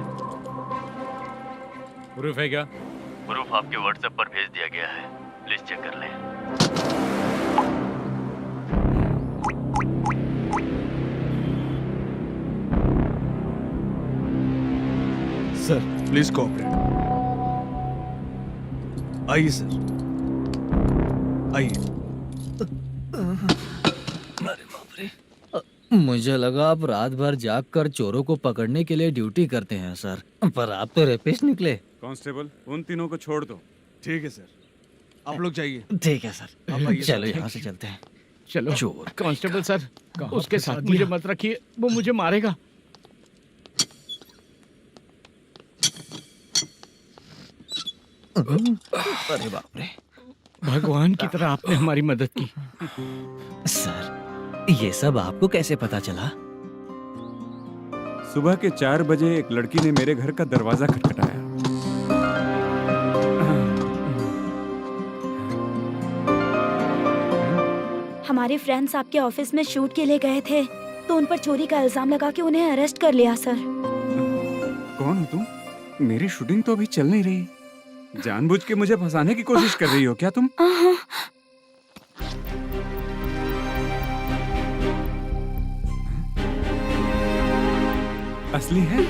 प्रूफ है क्या? प्रूफ आपके व्हाट्सएप पर भेज दिया गया है, प्लीज चेक कर लें। Sir, please cooperate. आइए सर, आइए। मुझे लगा आप रात भर जाग कर चोरों को पकड़ने के लिए ड्यूटी करते हैं सर, पर आप तो रेपिस्ट निकले। कांस्टेबल, उन तीनों को छोड़ दो। ठीक है सर, आप लोग जाइए। ठीक है सर, चलो यहाँ से चलते हैं। चलो चोर कांस्टेबल सर, उसके साथ मुझे मत रखिए, वो मुझे मारेगा। अरे बाप रे, भगवान की तरह आपने हमारी मदद की। सर, ये सब आपको कैसे पता चला? सुबह के 4 बजे एक लड़की ने मेरे घर का दरवाजा खटखटाया। हमारे फ्रेंड्स आपके ऑफिस में शूट के लिए गए थे। तो उन पर चोरी का इल्जाम लगा के उन्हें अरेस्ट कर लिया सर। कौन हो तुम? मेरी शूटिंग तो अभी चल नहीं रही। जानबूझ के मुझे फंसाने की कोशिश कर रही हो क्या तुम? असली है?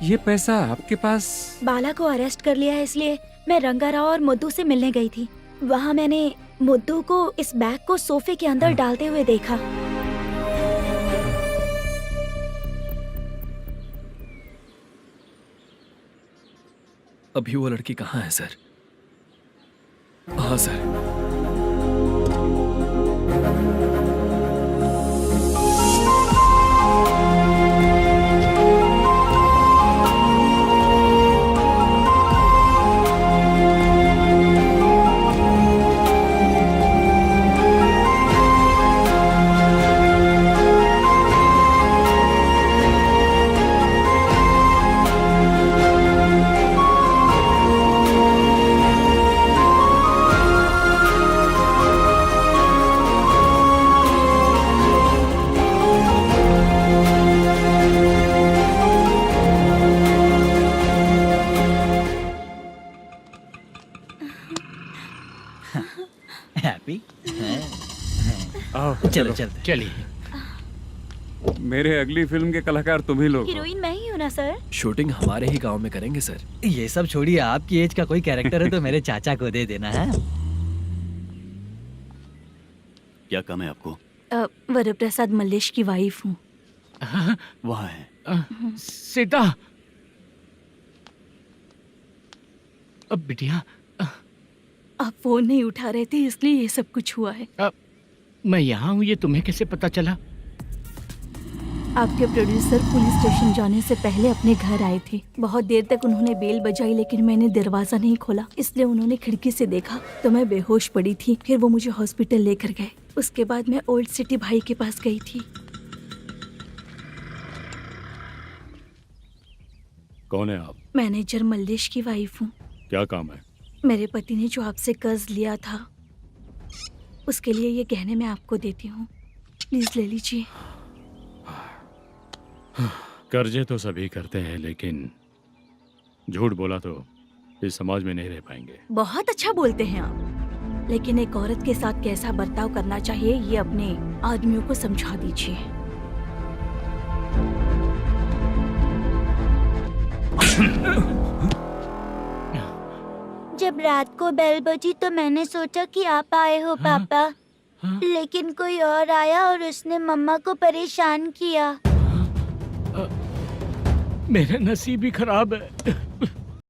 ये पैसा आपके पास? बाला को अरेस्ट कर लिया है इसलिए मैं रंगाराव और मुद्दू से मिलने गई थी। वहाँ मैंने मुद्दू को इस बैग को सोफे के अंदर डालते हुए देखा। अभी वो लड़की कहाँ है सर? हाँ सर। हैप्पी? आओ चलो चलते। चलिए। मेरे अगली फिल्म के कलाकार तुम ही लोग हो। हीरोइन मैं ही हूँ ना सर। शूटिंग हमारे ही गांव में करेंगे सर। ये सब छोड़िए, आपकी एज का कोई कैरेक्टर है तो मेरे चाचा को दे देना है। क्या काम है आपको? वरप्रसाद मल्लेश की वाइफ हूँ। वहाँ है। सीता। अब बिटिया आप फोन नहीं उठा रहे थे इसलिए ये सब कुछ हुआ है। मैं यहाँ हूँ, ये तुम्हें कैसे पता चला? आपके प्रोड्यूसर पुलिस स्टेशन जाने से पहले अपने घर आए थे। बहुत देर तक उन्होंने बेल बजाई लेकिन मैंने दरवाजा नहीं खोला, इसलिए उन्होंने खिड़की से देखा तो मैं बेहोश पड़ी थी। फिर वो मुझे हॉस्पिटल लेकर गए। उसके बाद मैं ओल्ड सिटी भाई के पास गई थी। कौन है आप? मैनेजर मल्लेश की वाइफ हूँ। क्या काम है? मेरे पति ने जो आपसे कर्ज लिया था उसके लिए ये गहने मैं आपको देती हूँ, प्लीज ले लीजिए। कर्जे तो सभी करते हैं लेकिन झूठ बोला तो इस समाज में नहीं रह पाएंगे। बहुत अच्छा बोलते हैं आप, लेकिन एक औरत के साथ कैसा बर्ताव करना चाहिए ये अपने आदमियों को समझा दीजिए। जब रात को बेल बजी तो मैंने सोचा कि आप आए हो पापा। लेकिन कोई और आया और उसने मम्मा को परेशान किया। मेरा नसीब ही खराब है।